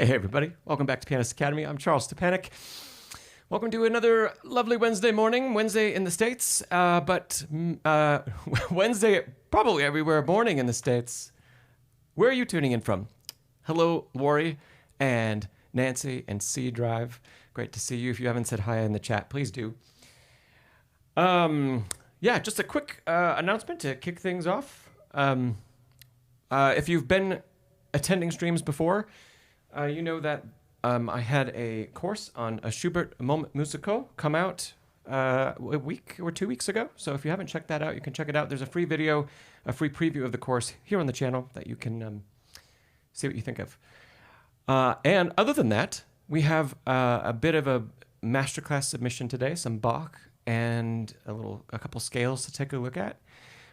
Hey everybody, welcome back to Pianist Academy. I'm Charles Szczepanek. Welcome to another lovely Wednesday morning, Wednesday in the States, but Wednesday probably everywhere, morning in the States. Where are you tuning in from? Hello, Lori and Nancy and C Drive. Great to see you. If you haven't said hi in the chat, please do. Just a quick announcement to kick things off. If you've been attending streams before, you know that I had a course on a Schubert Moment Musical come out a week or 2 weeks ago. So if you haven't checked that out, you can check it out. There's a free video, a free preview of the course here on the channel that you can see what you think of. And other than that, we have a bit of a masterclass submission today, some Bach and a couple scales to take a look at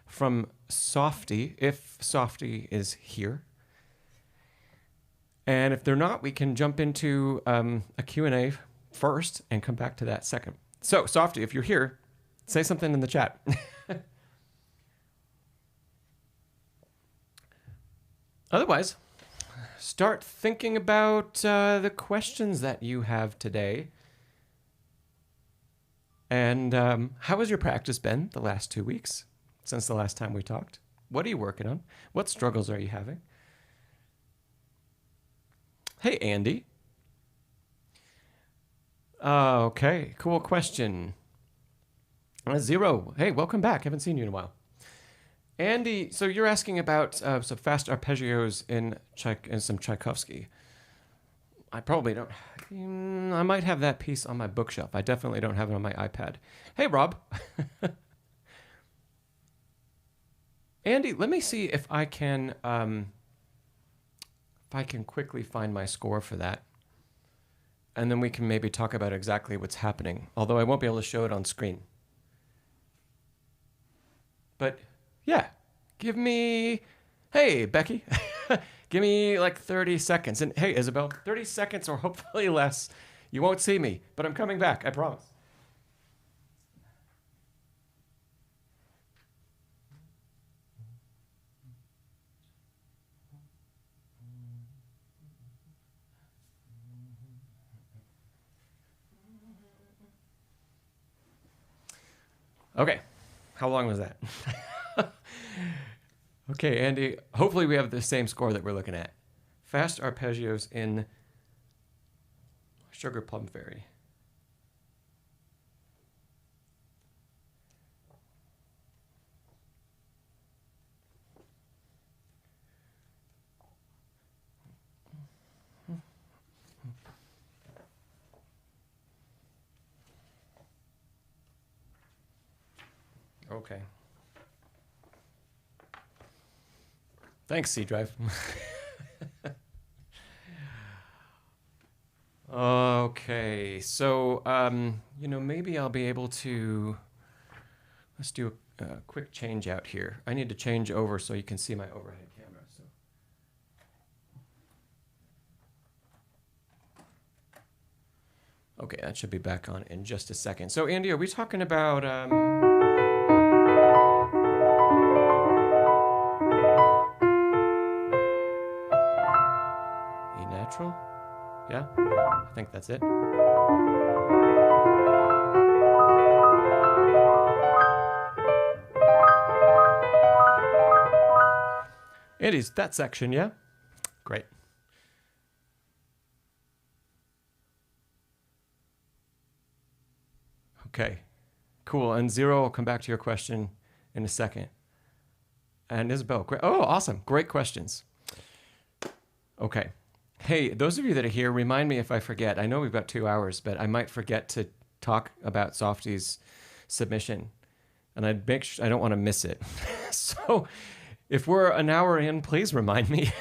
from Softie, if Softie is here. And if they're not, we can jump into a Q&A first and come back to that second. So, Softie, if you're here, say something in the chat. Otherwise, start thinking about the questions that you have today. And how has your practice been the last 2 weeks since the last time we talked? What are you working on? What struggles are you having? Hey, Andy. Okay, cool question. Zero. Hey, welcome back. Haven't seen you in a while. Andy, so you're asking about some fast arpeggios in some Tchaikovsky. I probably don't. I might have that piece on my bookshelf. I definitely don't have it on my iPad. Hey, Rob. Andy, let me see if I can quickly find my score for that. And then we can maybe talk about exactly what's happening. Although I won't be able to show it on screen. But yeah, hey, Becky, give me like 30 seconds. And hey, Isabel, 30 seconds or hopefully less. You won't see me, but I'm coming back, I promise. Okay, how long was that? Okay, Andy, hopefully we have the same score that we're looking at. Fast arpeggios in Sugar Plum Fairy. Okay. Thanks, C Drive. Okay, so maybe I'll be able to. Let's do a quick change out here. I need to change over so you can see my overhead camera. So. Okay, that should be back on in just a second. So, Andy, are we talking about? Natural? Yeah, I think that's it. Andy's that section, yeah? Great. Okay, cool. And Zero, I'll come back to your question in a second. And Isabel, great. Oh, awesome. Great questions. Okay. Hey, those of you that are here, remind me if I forget. I know we've got 2 hours, but I might forget to talk about Softie's submission. And I don't want to miss it. So if we're an hour in, please remind me.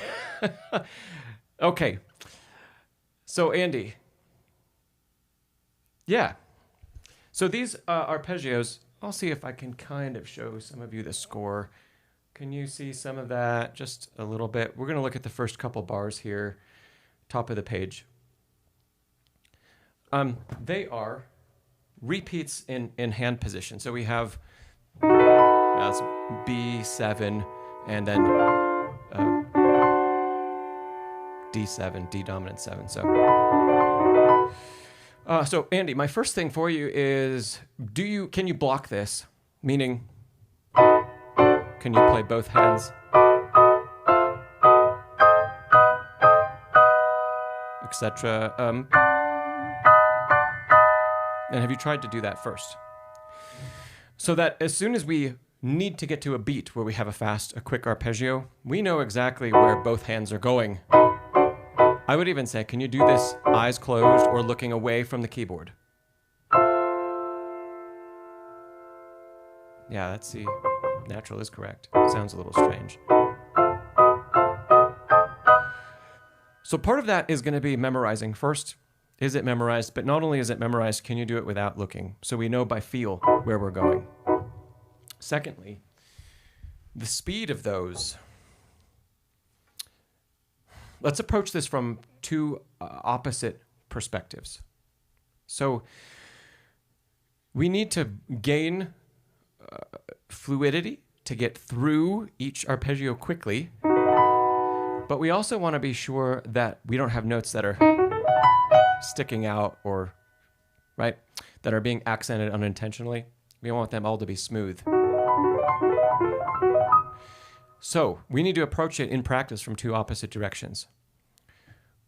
Okay. So Andy. Yeah. So these arpeggios, I'll see if I can kind of show some of you the score. Can you see some of that? Just a little bit. We're going to look at the first couple bars here. Top of the page. They are repeats in hand position. So we have that's B7 and then D7, D dominant 7. So Andy, my first thing for you is, can you block this? Meaning, can you play both hands? Etc. And have you tried to do that first? So that as soon as we need to get to a beat where we have a quick arpeggio, we know exactly where both hands are going. I would even say, can you do this eyes closed or looking away from the keyboard? Yeah, that's the natural is correct. Sounds a little strange. So part of that is going to be memorizing. First, is it memorized? But not only is it memorized, can you do it without looking? So we know by feel where we're going. Secondly, the speed of those. Let's approach this from two opposite perspectives. So we need to gain fluidity to get through each arpeggio quickly, but we also want to be sure that we don't have notes that are sticking out or, right, that are being accented unintentionally. We want them all to be smooth. So we need to approach it in practice from two opposite directions.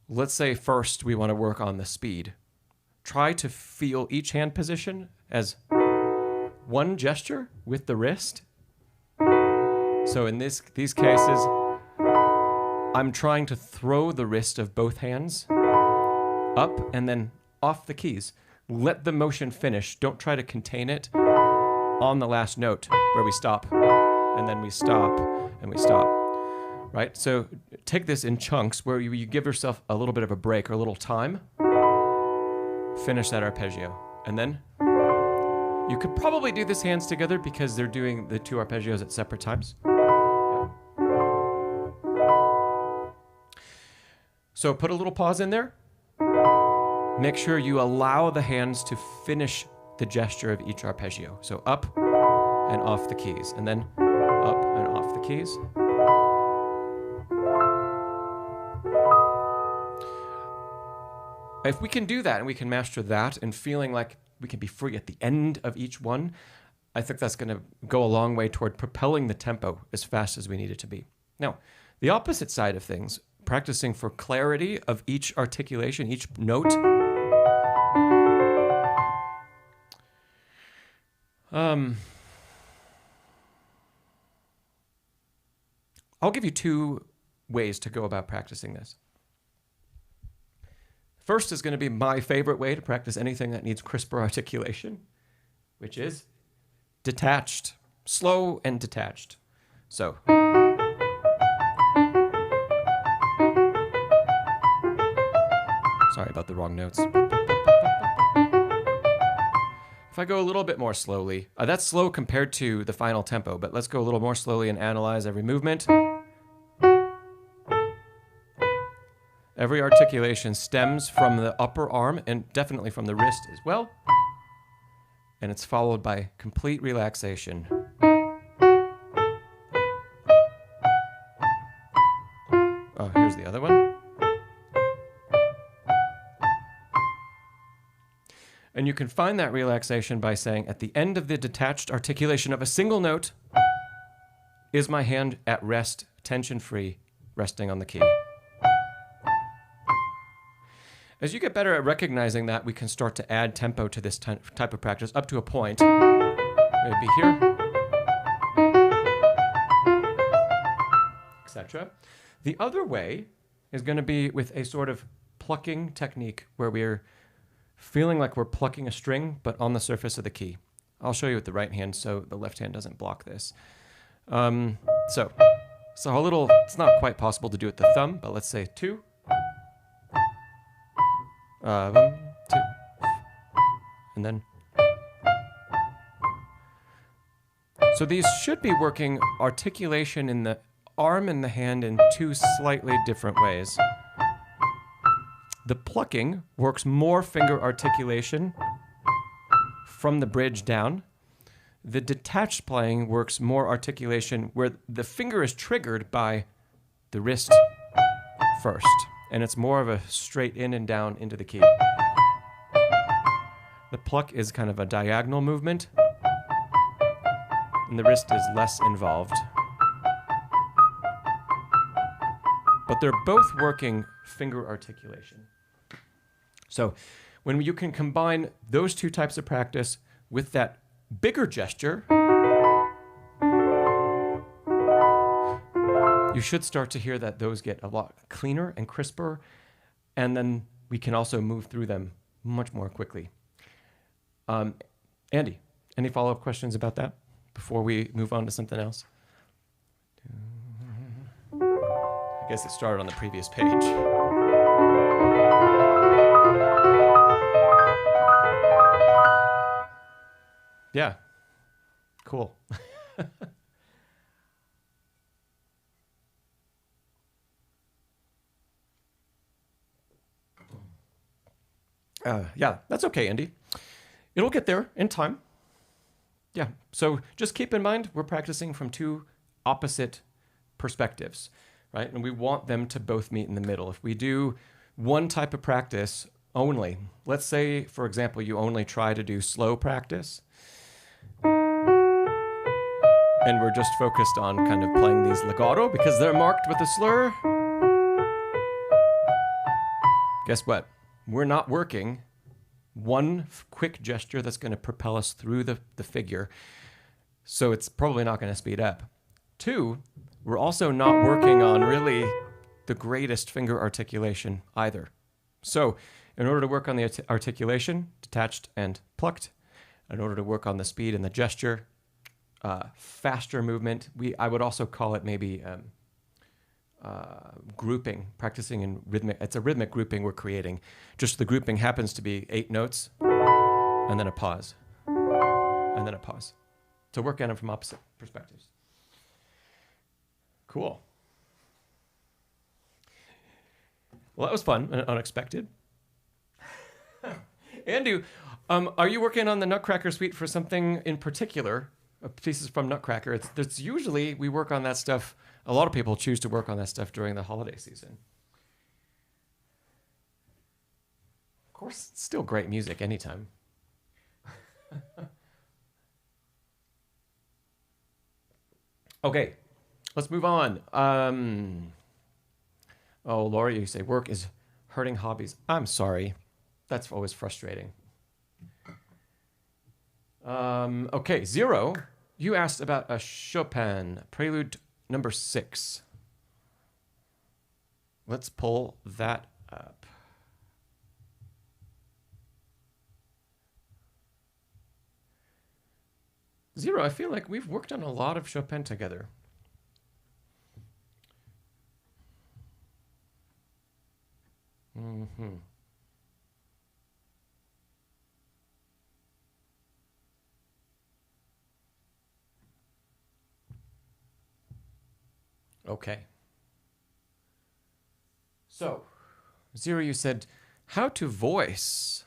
Let's say first we want to work on the speed. Try to feel each hand position as one gesture with the wrist. So in these cases, I'm trying to throw the wrist of both hands up and then off the keys. Let the motion finish. Don't try to contain it on the last note where we stop and then we stop and we stop. Right? So take this in chunks where you give yourself a little bit of a break or a little time. Finish that arpeggio. And then you could probably do this hands together because they're doing the two arpeggios at separate times. So put a little pause in there. Make sure you allow the hands to finish the gesture of each arpeggio. So up and off the keys, and then up and off the keys. If we can do that and we can master that and feeling like we can be free at the end of each one, I think that's going to go a long way toward propelling the tempo as fast as we need it to be. Now, the opposite side of things, practicing for clarity of each articulation, each note. I'll give you two ways to go about practicing this. First is going to be my favorite way to practice anything that needs crisper articulation, which is detached, slow and detached. So. Sorry about the wrong notes. If I go a little bit more slowly, that's slow compared to the final tempo, but let's go a little more slowly and analyze every movement. Every articulation stems from the upper arm and definitely from the wrist as well. And it's followed by complete relaxation. Oh, here's the other one. And you can find that relaxation by saying, at the end of the detached articulation of a single note, is my hand at rest, tension-free, resting on the key. As you get better at recognizing that, we can start to add tempo to this type of practice up to a point. Maybe here, etc. The other way is going to be with a sort of plucking technique where we're feeling like we're plucking a string, but on the surface of the key. I'll show you with the right hand so the left hand doesn't block this. So a little, it's not quite possible to do with the thumb, but let's say 2. 1, 2, and then. So these should be working articulation in the arm and the hand in two slightly different ways. The plucking works more finger articulation from the bridge down. The detached playing works more articulation where the finger is triggered by the wrist first. and it's more of a straight in and down into the key. The pluck is kind of a diagonal movement, and the wrist is less involved. But they're both working finger articulation. So when you can combine those two types of practice with that bigger gesture, you should start to hear that those get a lot cleaner and crisper, and then we can also move through them much more quickly. Andy, any follow-up questions about that before we move on to something else? I guess it started on the previous page. Yeah, cool. Yeah, that's okay, Andy. It'll get there in time. Yeah, so just keep in mind, we're practicing from two opposite perspectives, right? And we want them to both meet in the middle. If we do one type of practice only, let's say, for example, you only try to do slow practice, and we're just focused on kind of playing these legato because they're marked with a slur. Guess what? We're not working one quick gesture that's going to propel us through the figure, so it's probably not going to speed up. Two, we're also not working on really the greatest finger articulation either. So in order to work on the articulation, detached and plucked, in order to work on the speed and the gesture, faster movement, I would also call it maybe grouping, practicing in rhythmic. It's a rhythmic grouping we're creating. Just the grouping happens to be 8 notes, and then a pause, and then a pause. So work on them from opposite perspectives. Cool. Well, that was fun and unexpected. Andy, are you working on the Nutcracker Suite for something in particular? Pieces from Nutcracker. It's usually we work on that stuff. A lot of people choose to work on that stuff during the holiday season. Of course, it's still great music anytime. Okay, let's move on. Oh, Laura, you say work is hurting hobbies. I'm sorry. That's always frustrating. Okay, Zero, you asked about a Chopin Prelude number 6. Let's pull that up. Zero, I feel like we've worked on a lot of Chopin together. Mm-hmm. Okay. So, Zero, you said, how to voice.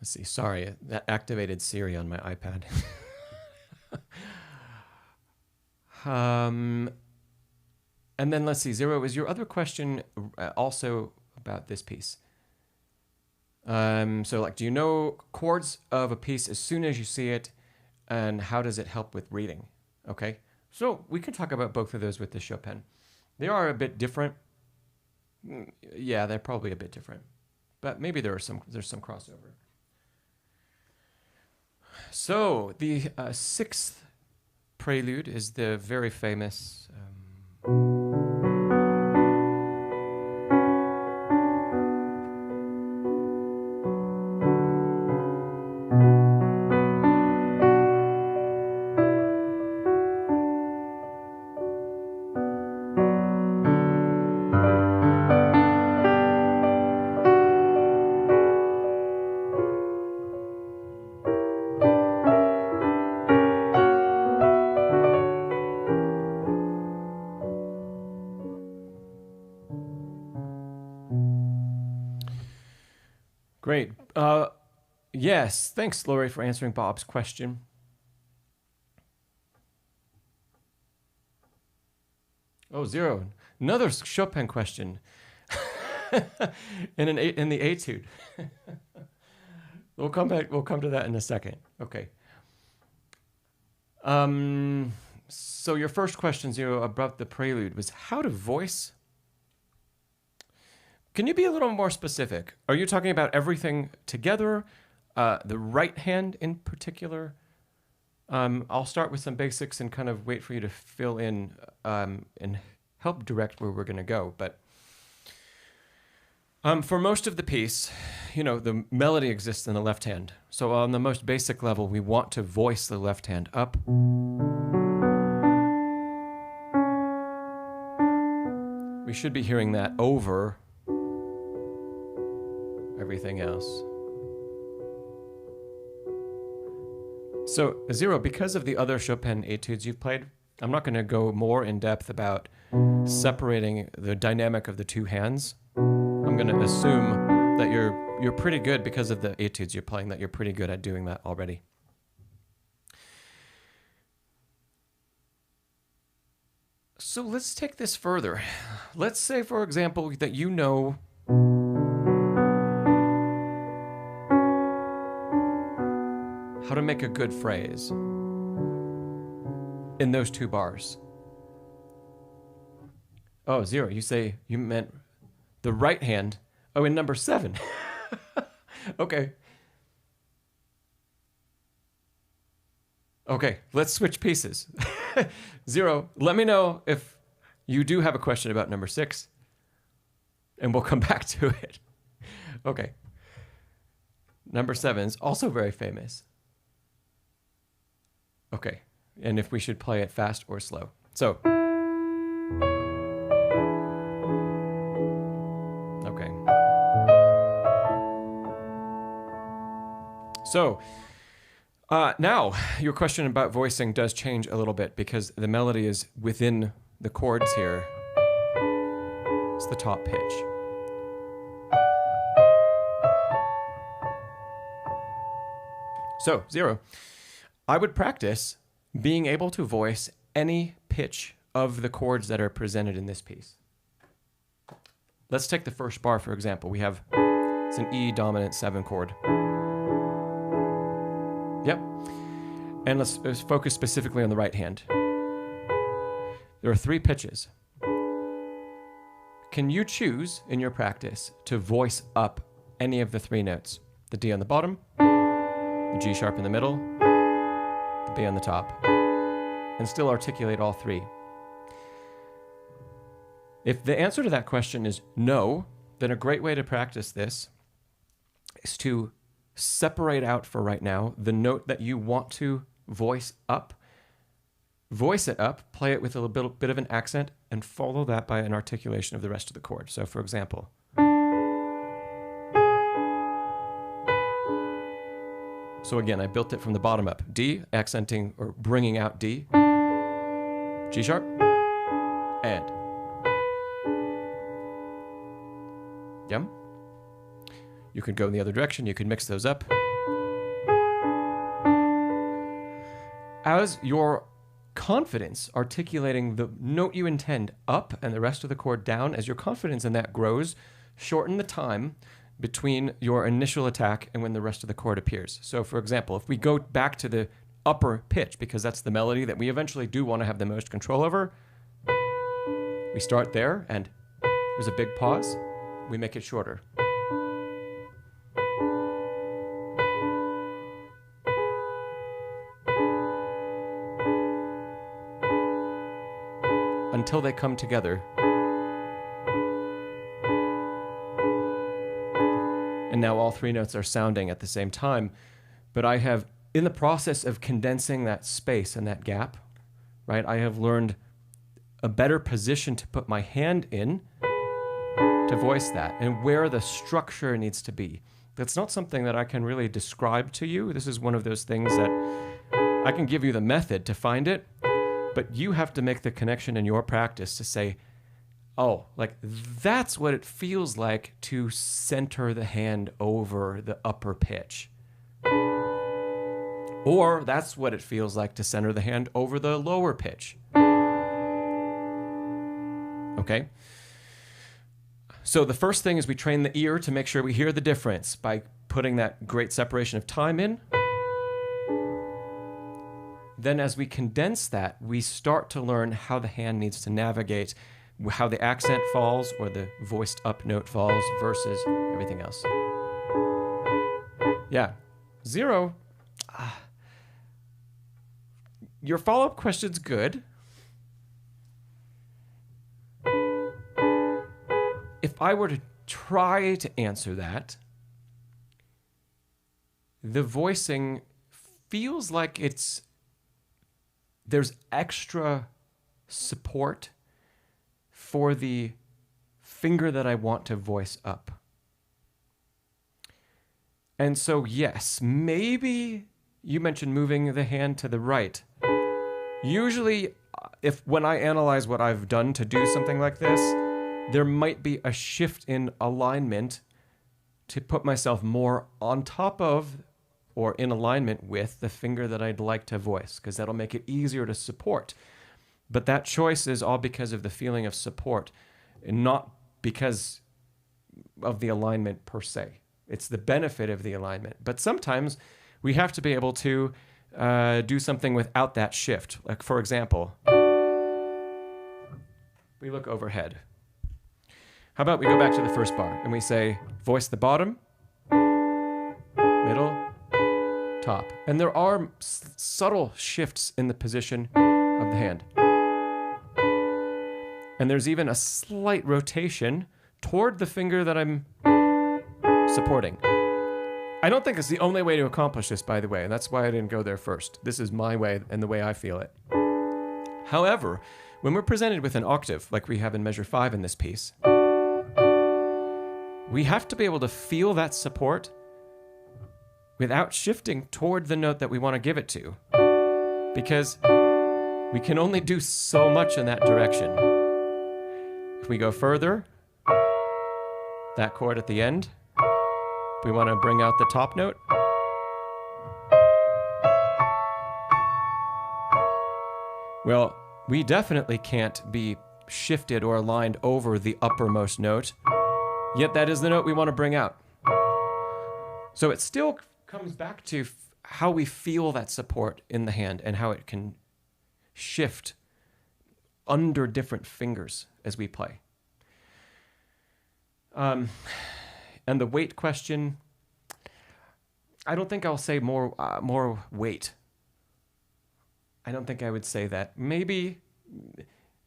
Let's see, sorry, that activated Siri on my iPad. And then let's see, Zero, is your other question also about this piece? So like, do you know chords of a piece as soon as you see it, and how does it help with reading? Okay, so we can talk about both of those with the Chopin. They are a bit different. Yeah, they're probably a bit different, but maybe there's some crossover. So the 6th Prelude is the very famous. Great. Yes, thanks, Lori, for answering Bob's question. Oh, 0. Another Chopin question. in the etude. We'll come back. We'll come to that in a second. Okay. So your first question, 0, about the prelude was how to voice. Can you be a little more specific? Are you talking about everything together? The right hand in particular? I'll start with some basics and kind of wait for you to fill in and help direct where we're going to go. But for most of the piece, the melody exists in the left hand. So on the most basic level, we want to voice the left hand up. We should be hearing that over everything else. So 0, because of the other Chopin etudes you've played, I'm not going to go more in depth about separating the dynamic of the two hands. I'm going to assume that you're pretty good because of the etudes you're playing, that you're pretty good at doing that already. So let's take this further. Let's say, for example, that you know how to make a good phrase in those 2 bars. Oh, 0, you say you meant the right hand. Oh, in number 7. Okay. Okay, let's switch pieces. 0, let me know if you do have a question about number 6, and we'll come back to it. Okay. Number 7 is also very famous. Okay, and if we should play it fast or slow. So, okay. So, now your question about voicing does change a little bit because the melody is within the chords here. It's the top pitch. So, 0. I would practice being able to voice any pitch of the chords that are presented in this piece. Let's take the first bar, for example. It's an E dominant 7 chord. Yep. And let's focus specifically on the right hand. There are 3 pitches. Can you choose in your practice to voice up any of the 3 notes? The D on the bottom, the G sharp in the middle, the B on the top, and still articulate all 3? If the answer to that question is no, then a great way to practice this is to separate out for right now the note that you want to voice up, voice it up, play it with a little bit of an accent, and follow that by an articulation of the rest of the chord. So for example, so again, I built it from the bottom up. D, accenting or bringing out D, G sharp, and. Yeah. You could go in the other direction. You could mix those up. As your confidence articulating the note you intend up and the rest of the chord down, as your confidence in that grows, shorten the time between your initial attack and when the rest of the chord appears. So for example, if we go back to the upper pitch, because that's the melody that we eventually do want to have the most control over, we start there and there's a big pause. We make it shorter. Until they come together. And now all 3 notes are sounding at the same time. But I have, in the process of condensing that space and that gap, right, I have learned a better position to put my hand in to voice that and where the structure needs to be. That's not something that I can really describe to you. This is one of those things that I can give you the method to find it, but you have to make the connection in your practice to say, oh, like that's what it feels like to center the hand over the upper pitch. Or that's what it feels like to center the hand over the lower pitch. Okay? So the first thing is we train the ear to make sure we hear the difference by putting that great separation of time in. Then as we condense that, we start to learn how the hand needs to navigate, how the accent falls or the voiced up note falls versus everything else. Yeah. 0. Your follow-up question's good. If I were to try to answer that, the voicing feels like there's extra support for the finger that I want to voice up. And so, yes, maybe you mentioned moving the hand to the right. Usually, when I analyze what I've done to do something like this, there might be a shift in alignment to put myself more on top of or in alignment with the finger that I'd like to voice, because that'll make it easier to support. But that choice is all because of the feeling of support, and not because of the alignment per se. It's the benefit of the alignment. But sometimes we have to be able to do something without that shift. Like, for example, we look overhead. How about we go back to the first bar and we say, voice the bottom, middle, top. And there are subtle shifts in the position of the hand. And there's even a slight rotation toward the finger that I'm supporting. I don't think it's the only way to accomplish this, by the way, and that's why I didn't go there first. This is my way and the way I feel it. However, when we're presented with an octave, like we have in measure 5 in this piece, we have to be able to feel that support without shifting toward the note that we want to give it to, because we can only do so much in that direction. If we go further, that chord at the end, we want to bring out the top note. Well, we definitely can't be shifted or aligned over the uppermost note, yet that is the note we want to bring out. So it still comes back to how we feel that support in the hand and how it can shift under different fingers as we play. And the weight question, I don't think I'll say more weight. I don't think I would say that. Maybe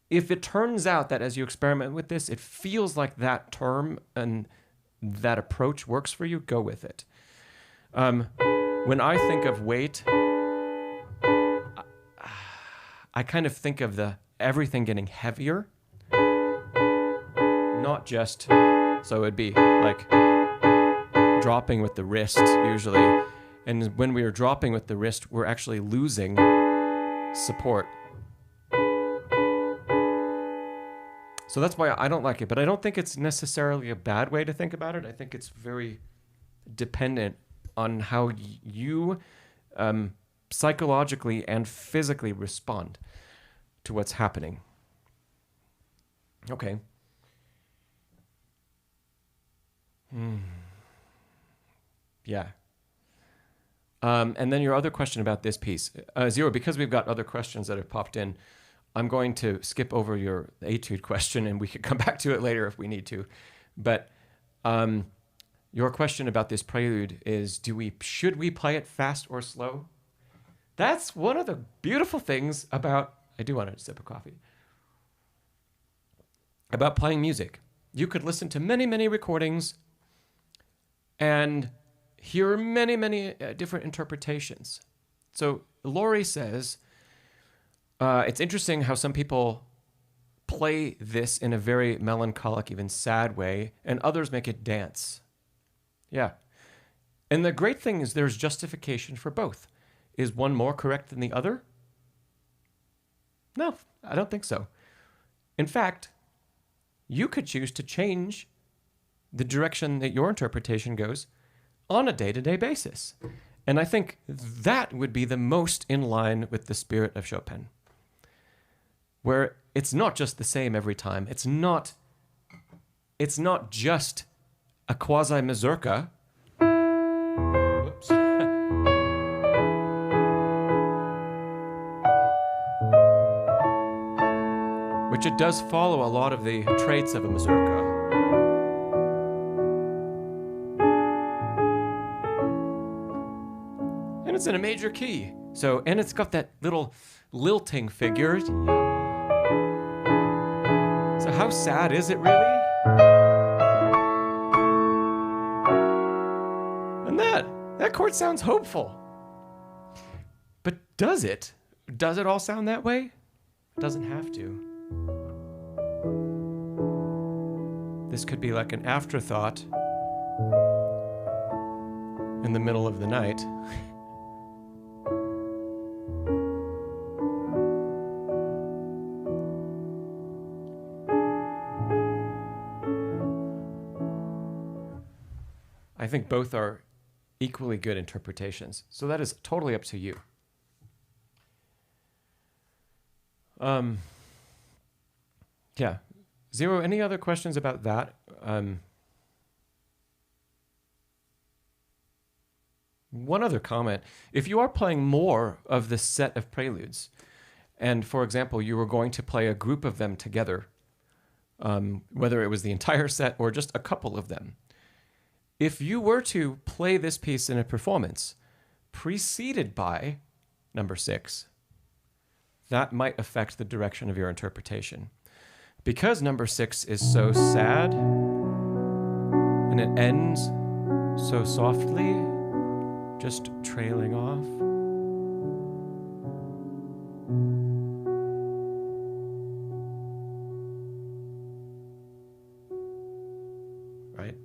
if it turns out that as you experiment with this, it feels like that term and that approach works for you, go with it. When I think of weight, I kind of think of everything getting heavier, not just, so it'd be like dropping with the wrist usually. And when we are dropping with the wrist, we're actually losing support. So that's why I don't like it, but I don't think it's necessarily a bad way to think about it. I think it's very dependent on how you psychologically and physically respond to what's happening. Okay. Yeah. And then your other question about this piece. 0, because we've got other questions that have popped in, I'm going to skip over your etude question and we could come back to it later if we need to. But your question about this prelude is, should we play it fast or slow? That's one of the beautiful things about, I do want to sip of coffee, about playing music. You could listen to many, many recordings and hear many, many different interpretations. So Laurie says, it's interesting how some people play this in a very melancholic, even sad way, and others make it dance. Yeah. And the great thing is there's justification for both. Is one more correct than the other? No, I don't think so. In fact, you could choose to change the direction that your interpretation goes on a day-to-day basis. And I think that would be the most in line with the spirit of Chopin, where it's not just the same every time. It's not just a quasi-mazurka. Whoops. Which it does follow a lot of the traits of a mazurka. And it's in a major key. So, and it's got that little lilting figure. So how sad is it really? And that chord sounds hopeful. But does it? Does it all sound that way? It doesn't have to. This could be like an afterthought in the middle of the night. I think both are equally good interpretations. So that is totally up to you. Yeah. Zero, any other questions about that? One other comment. If you are playing more of this set of preludes, and for example, you were going to play a group of them together, whether it was the entire set or just a couple of them, if you were to play this piece in a performance preceded by number 6, that might affect the direction of your interpretation. Because number 6 is so sad and it ends so softly, just trailing off. Right?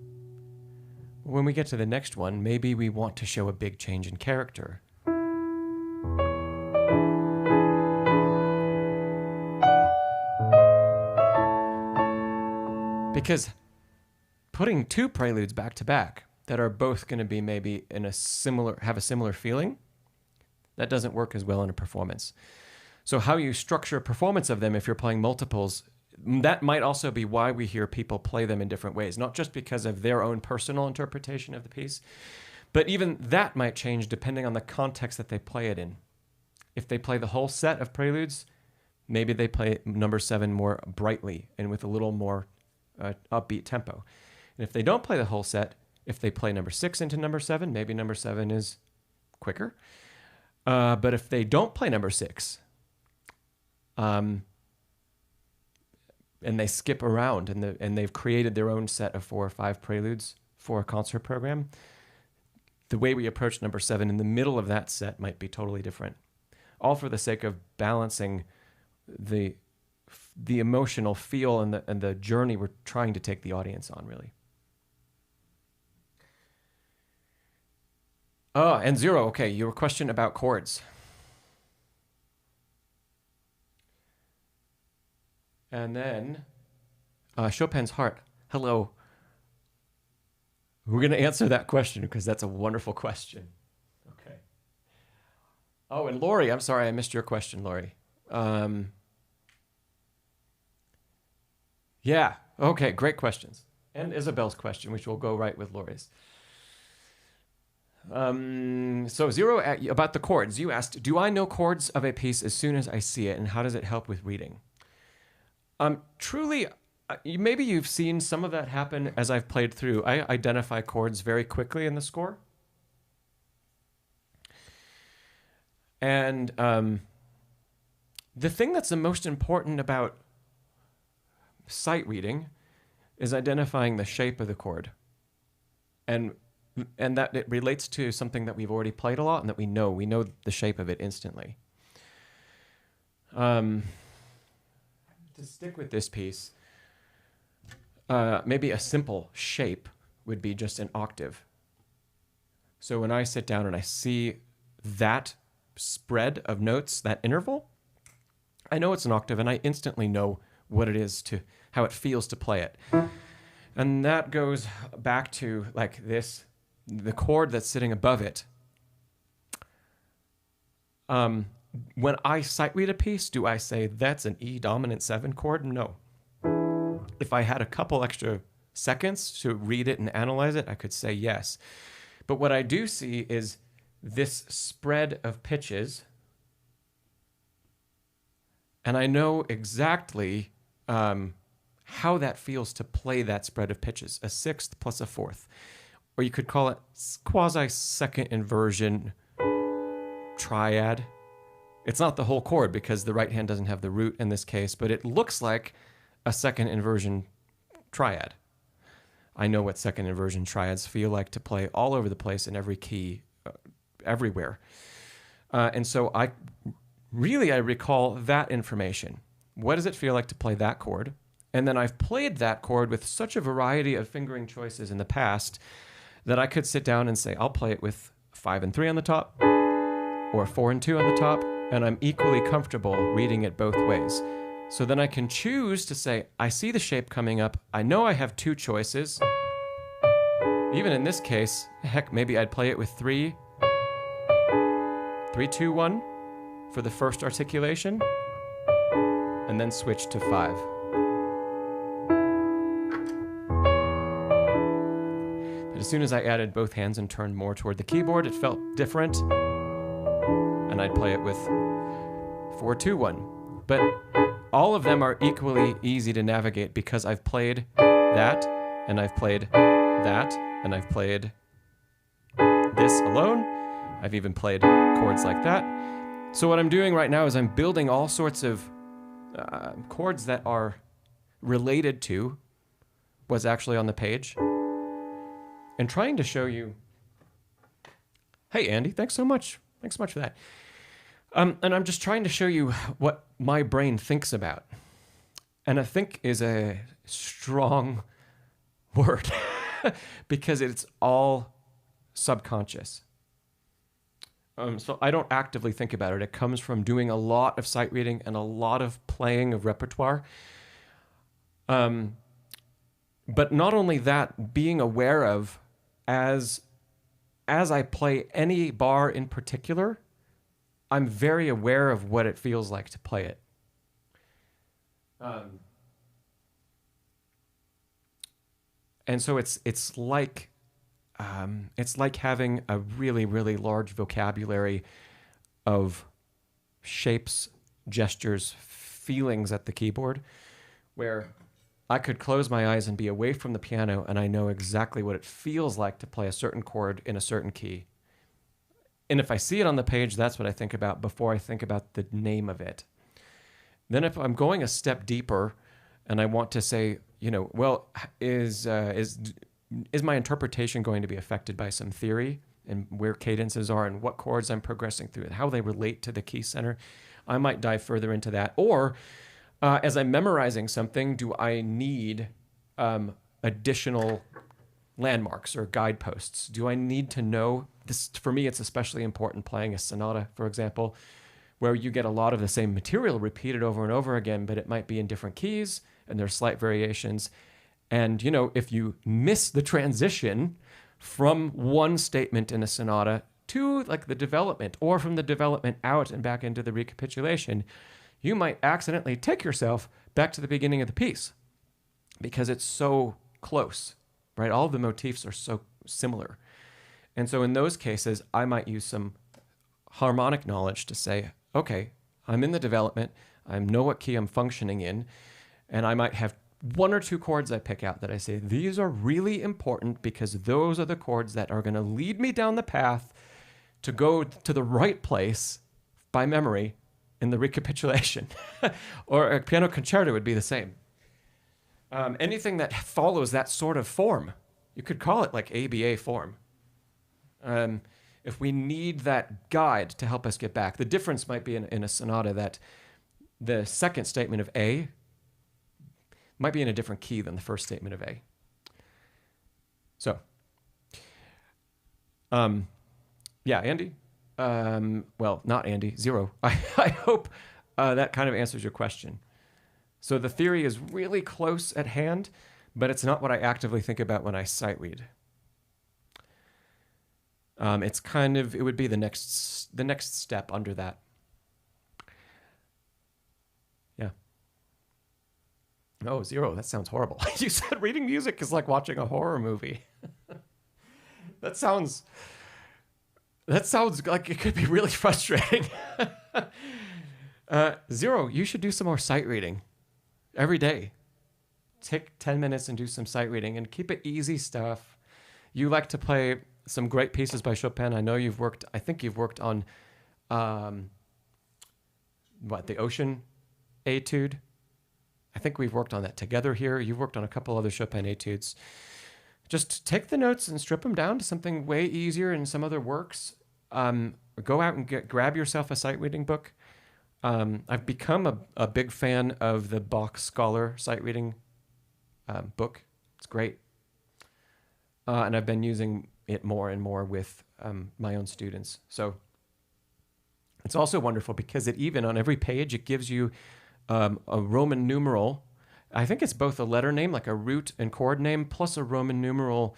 When we get to the next one, maybe we want to show a big change in character. Because putting 2 preludes back to back that are both going to be maybe in have a similar feeling, that doesn't work as well in a performance. So how you structure a performance of them if you're playing multiples, that might also be why we hear people play them in different ways, not just because of their own personal interpretation of the piece, but even that might change depending on the context that they play it in. If they play the whole set of preludes, maybe they play number 7 more brightly and with a little more upbeat tempo. And if they don't play the whole set, if they play number 6 into number 7, maybe number 7 is quicker. But if they don't play number 6, and they skip around and they've created their own set of 4 or 5 preludes for a concert program, the way we approach number 7 in the middle of that set might be totally different. All for the sake of balancing the emotional feel and the journey we're trying to take the audience on, really. Oh, and Zero, okay, your question about chords. And then Chopin's Heart. Hello. We're going to answer that question because that's a wonderful question. Okay. Oh, and Lori, I'm sorry I missed your question, Lori. Yeah, okay, great questions. And Isabel's question, which will go right with Lori's. So Zero, about the chords, you asked, do I know chords of a piece as soon as I see it, and how does it help with reading? Truly, maybe you've seen some of that happen as I've played through. I identify chords very quickly in the score. And the thing that's the most important about sight reading is identifying the shape of the chord. And that it relates to something that we've already played a lot and that we know the shape of it instantly. To stick with this piece, maybe a simple shape would be just an octave. So when I sit down and I see that spread of notes, that interval, I know it's an octave and I instantly know what it is, to how it feels to play it. And that goes back to like this, the chord that's sitting above it. when I sight read a piece, do I say that's an E dominant 7 chord? No. If I had a couple extra seconds to read it and analyze it, I could say yes. But what I do see is this spread of pitches, and I know exactly how that feels to play that spread of pitches, a sixth plus a fourth. Or you could call it quasi-second inversion triad. It's not the whole chord because the right hand doesn't have the root in this case, but it looks like a second inversion triad. I know what second inversion triads feel like to play all over the place in every key, everywhere. And so I recall that information. What does it feel like to play that chord? And then I've played that chord with such a variety of fingering choices in the past that I could sit down and say, I'll play it with 5 and 3 on the top or 4 and 2 on the top, and I'm equally comfortable reading it both ways. So then I can choose to say, I see the shape coming up. I know I have 2 choices. Even in this case, heck, maybe I'd play it with 3, 2, 1 for the first articulation, and then switch to 5. But as soon as I added both hands and turned more toward the keyboard, it felt different, and I'd play it with 4, 2, 1. But all of them are equally easy to navigate because I've played that, and I've played that, and I've played this alone. I've even played chords like that. So what I'm doing right now is I'm building all sorts of chords that are related to what's actually on the page and trying to show you, hey, Andy, thanks so much. Thanks so much for that. And I'm just trying to show you what my brain thinks about. And I think is a strong word because it's all subconscious. So I don't actively think about it. It comes from doing a lot of sight reading and a lot of playing of repertoire. But not only that, being aware of as I play any bar in particular, I'm very aware of what it feels like to play it. And so it's like having a really, really large vocabulary of shapes, gestures, feelings at the keyboard, where I could close my eyes and be away from the piano, and I know exactly what it feels like to play a certain chord in a certain key. And if I see it on the page, that's what I think about before I think about the name of it. Then if I'm going a step deeper and I want to say, well, is my interpretation going to be affected by some theory and where cadences are and what chords I'm progressing through and how they relate to the key center? I might dive further into that. Or as I'm memorizing something, do I need additional landmarks or guideposts? Do I need to know this? For me, it's especially important playing a sonata, for example, where you get a lot of the same material repeated over and over again, but it might be in different keys and there's slight variations. And, if you miss the transition from one statement in a sonata to like the development, or from the development out and back into the recapitulation, you might accidentally take yourself back to the beginning of the piece because it's so close, right? All of the motifs are so similar. And so in those cases, I might use some harmonic knowledge to say, okay, I'm in the development, I know what key I'm functioning in, and I might have 1 or 2 chords I pick out that I say, these are really important because those are the chords that are going to lead me down the path to go to the right place by memory in the recapitulation. Or a piano concerto would be the same. Anything that follows that sort of form, you could call it like ABA form. If we need that guide to help us get back, the difference might be in a sonata that the second statement of A might be in a different key than the first statement of A. So, yeah, Andy. Well, not Andy, 0. I hope that kind of answers your question. So the theory is really close at hand, but it's not what I actively think about when I sight read. It would be the next step under that. No, 0. That sounds horrible. You said reading music is like watching a horror movie. That sounds like it could be really frustrating. 0, you should do some more sight reading every day. Take 10 minutes and do some sight reading and keep it easy stuff. You like to play some great pieces by Chopin. I think you've worked on, the Ocean Etude. I think we've worked on that together here. You've worked on a couple other Chopin etudes. Just take the notes and strip them down to something way easier in some other works. Go out and grab yourself a sight reading book. I've become a big fan of the Bach Scholar sight reading book. It's great. And I've been using it more and more with my own students. So it's also wonderful because it even on every page, it gives you a Roman numeral. I think it's both a letter name, like a root and chord name, plus a Roman numeral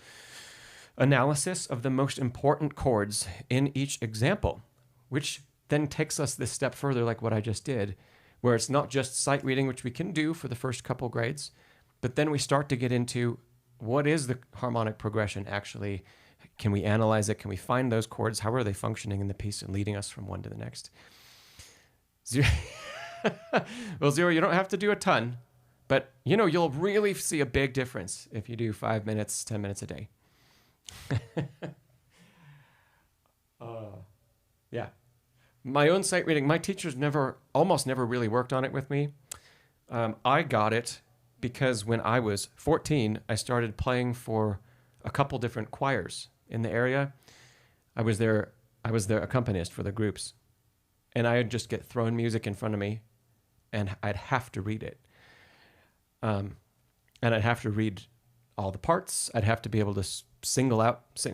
analysis of the most important chords in each example, which then takes us this step further, like what I just did, where it's not just sight reading, which we can do for the first couple grades, but then we start to get into what is the harmonic progression actually? Can we analyze it? Can we find those chords? How are they functioning in the piece and leading us from one to the next? 0. Well, 0, you don't have to do a ton, but you'll really see a big difference if you do 5 minutes, 10 minutes a day. Yeah. My own sight reading, my teachers almost never really worked on it with me. I got it because when I was 14, I started playing for a couple different choirs in the area. I was their accompanist for the groups. And I'd just get thrown music in front of me and I'd have to read it. And I'd have to read all the parts. I'd have to be able to sing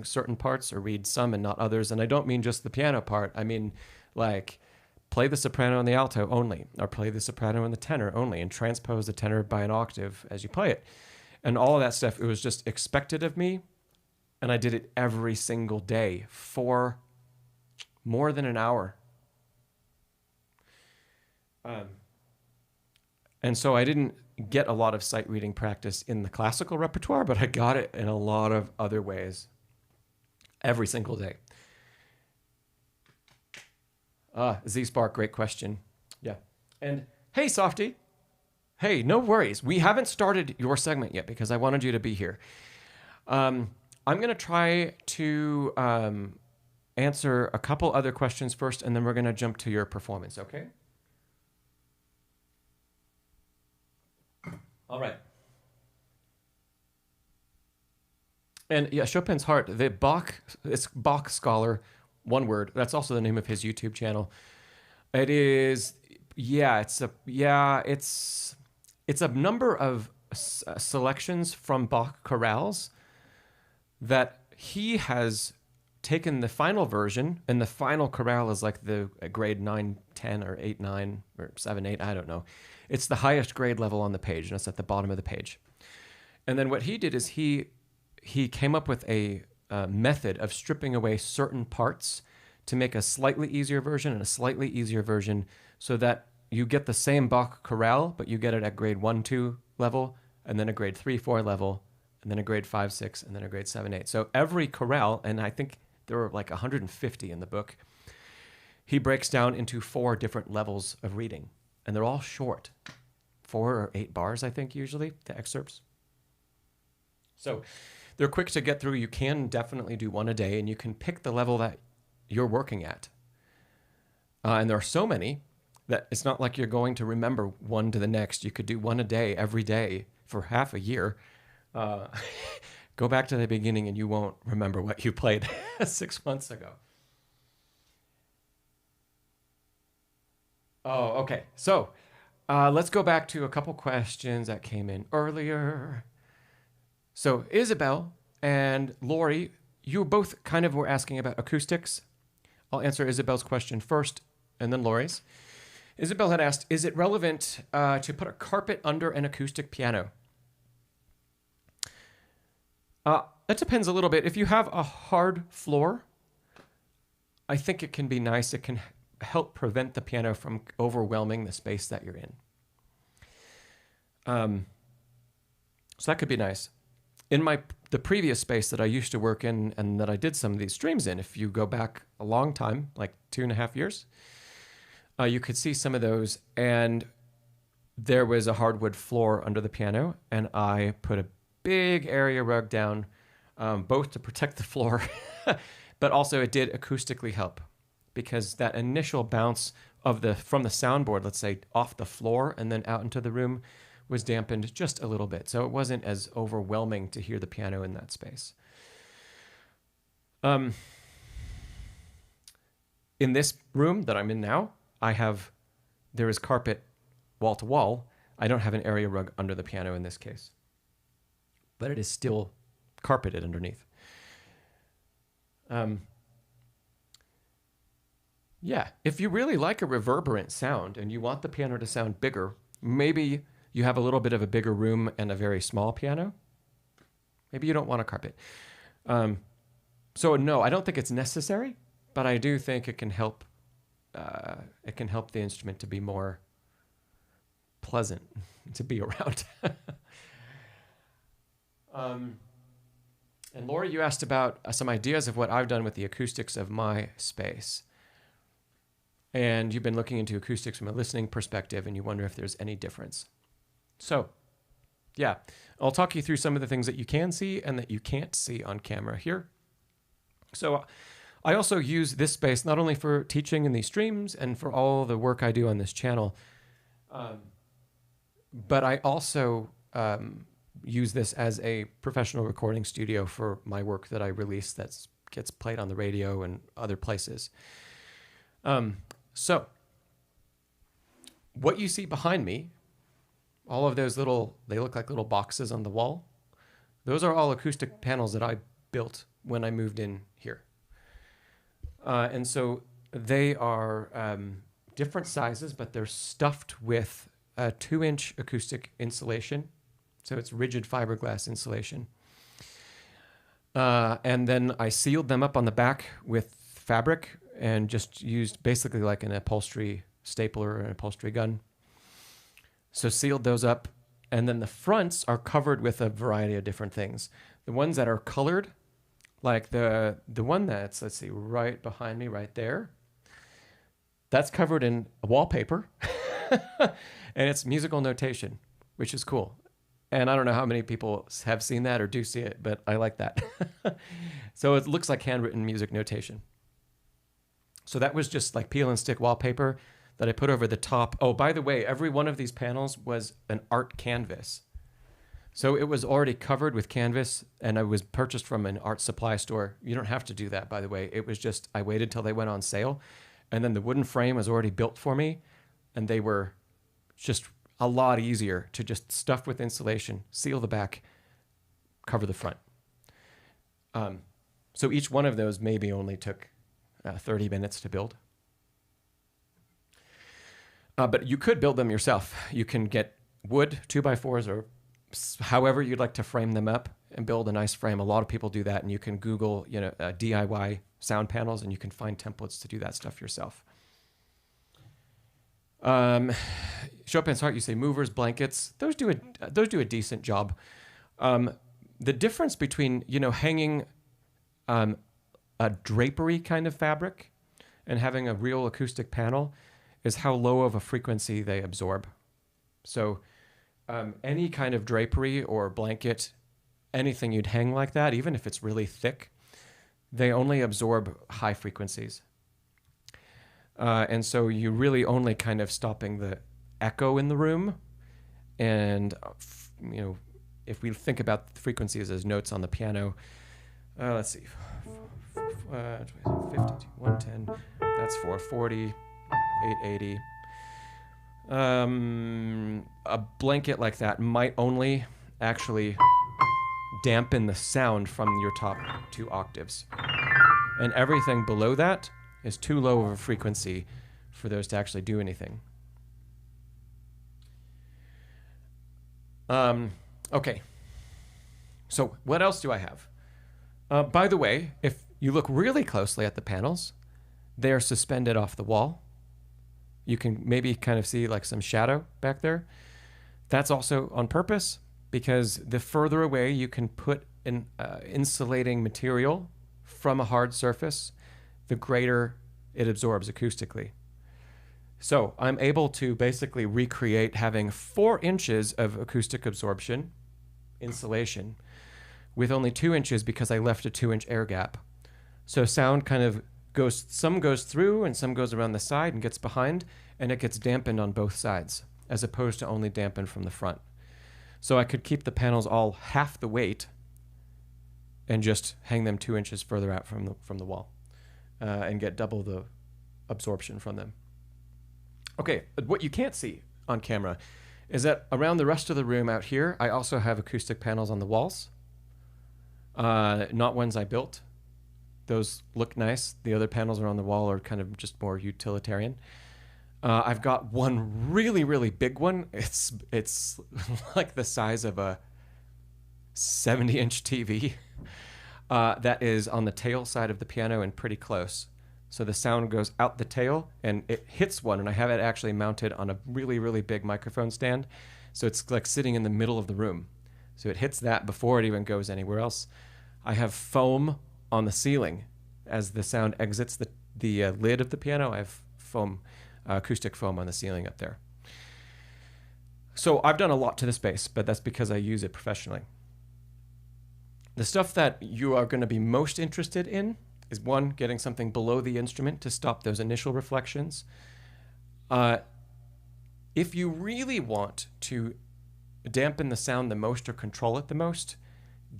certain parts or read some and not others. And I don't mean just the piano part. I mean, like, play the soprano and the alto only, or play the soprano and the tenor only, and transpose the tenor by an octave as you play it. And all of that stuff, it was just expected of me. And I did it every single day for more than an hour. And so I didn't get a lot of sight reading practice in the classical repertoire, but I got it in a lot of other ways every single day. Z-Spark, great question. Yeah. And hey, Softie. Hey, no worries. We haven't started your segment yet because I wanted you to be here. I'm going to try to answer a couple other questions first, and then we're going to jump to your performance, okay? All right. And yeah, Chopin's Heart, it's Bach Scholar, one word. That's also the name of his YouTube channel. It is, it's a number of selections from Bach chorales that he has taken the final version, and the final chorale is like the grade 9, 10, or 8, 9, or 7, 8, I don't know. It's the highest grade level on the page, and it's at the bottom of the page. And then what he did is he came up with a method of stripping away certain parts to make a slightly easier version and a slightly easier version so that you get the same Bach chorale, but you get it at grade 1, 2 level, and then a grade 3, 4 level, and then a grade 5, 6, and then a grade 7, 8. So every chorale, and I think there were like 150 in the book, he breaks down into 4 different levels of reading. And they're all short, 4 or 8 bars, I think, usually, the excerpts. So they're quick to get through. You can definitely do one a day, and you can pick the level that you're working at. And there are so many that it's not like you're going to remember one to the next. You could do one a day, every day, for half a year. Go back to the beginning, and you won't remember what you played 6 months ago. Oh, okay. So let's go back to a couple questions that came in earlier. So Isabel and Lori, you both kind of were asking about acoustics. I'll answer Isabel's question first and then Lori's. Isabel had asked, is it relevant to put a carpet under an acoustic piano? That depends a little bit. If you have a hard floor, I think it can be nice. It can help prevent the piano from overwhelming the space that you're in. So that could be nice. In the previous space that I used to work in and that I did some of these streams in, if you go back a long time, like 2.5 years, you could see some of those. And there was a hardwood floor under the piano, and I put a big area rug down, both to protect the floor, but also it did acoustically help, because that initial bounce from the soundboard, let's say, off the floor and then out into the room, was dampened just a little bit. So it wasn't as overwhelming to hear the piano in that space. In this room that I'm in now, there is carpet wall to wall. I don't have an area rug under the piano in this case, but it is still carpeted underneath. Yeah, if you really like a reverberant sound and you want the piano to sound bigger, maybe you have a little bit of a bigger room and a very small piano. Maybe you don't want a carpet. So no, I don't think it's necessary, but I do think it can help. It can help the instrument to be more pleasant to be around. And Laura, you asked about some ideas of what I've done with the acoustics of my space. And you've been looking into acoustics from a listening perspective, and you wonder if there's any difference. So, yeah, I'll talk you through some of the things that you can see and that you can't see on camera here. So I also use this space not only for teaching in these streams and for all the work I do on this channel, but I also use this as a professional recording studio for my work that I release that gets played on the radio and other places. So what you see behind me, all of those they look like little boxes on the wall. Those are all acoustic panels that I built when I moved in here. And so they are different sizes, but they're stuffed with a 2-inch acoustic insulation. So it's rigid fiberglass insulation. And then I sealed them up on the back with fabric and just used basically like an upholstery stapler or an upholstery gun. So sealed those up. And then the fronts are covered with a variety of different things. The ones that are colored, like the one that's, let's see, right behind me right there, that's covered in wallpaper. And it's musical notation, which is cool. And I don't know how many people have seen that or do see it, but I like that. So it looks like handwritten music notation. So that was just like peel and stick wallpaper that I put over the top. Oh, by the way, every one of these panels was an art canvas. So it was already covered with canvas, and it was purchased from an art supply store. You don't have to do that, by the way. It was just, I waited till they went on sale, and then the wooden frame was already built for me, and they were just a lot easier to just stuff with insulation, seal the back, cover the front. So each one of those maybe only took 30 minutes to build. But you could build them yourself. You can get wood 2x4s or however you'd like to frame them up and build a nice frame. A lot of people do that, and you can Google, DIY sound panels, and you can find templates to do that stuff yourself. Chopin's Heart, you say movers, blankets. Those do a decent job. The difference between hanging a drapery kind of fabric and having a real acoustic panel is how low of a frequency they absorb. So any kind of drapery or blanket, anything you'd hang like that, even if it's really thick, they only absorb high frequencies. And so you're really only kind of stopping the echo in the room. And, if we think about the frequencies as notes on the piano, let's see, 52, 110, that's 440, 880. A blanket like that might only actually dampen the sound from your top 2 octaves. And everything below that is too low of a frequency for those to actually do anything. Okay. So what else do I have? By the way, if you look really closely at the panels, they are suspended off the wall. You can maybe kind of see like some shadow back there. That's also on purpose because the further away you can put an insulating material from a hard surface, the greater it absorbs acoustically. So I'm able to basically recreate having 4 inches of acoustic absorption, insulation, with only 2 inches because I left a 2-inch air gap. So sound kind of goes, some goes through and some goes around the side and gets behind, and it gets dampened on both sides, as opposed to only dampened from the front. So I could keep the panels all half the weight and just hang them 2 inches further out from the wall, and get double the absorption from them. Okay, what you can't see on camera is that around the rest of the room out here, I also have acoustic panels on the walls. Not ones I built. Those look nice. The other panels are on the wall are kind of just more utilitarian. I've got one really, really big one. It's like the size of a 70-inch TV that is on the tail side of the piano and pretty close. So the sound goes out the tail and it hits one, and I have it actually mounted on a really, really big microphone stand. So it's like sitting in the middle of the room. So it hits that before it even goes anywhere else. I have foam on the ceiling. As the sound exits the lid of the piano, I have foam, acoustic foam on the ceiling up there. So I've done a lot to the space, but that's because I use it professionally. The stuff that you are going to be most interested in is, 1, getting something below the instrument to stop those initial reflections. If you really want to dampen the sound the most or control it the most,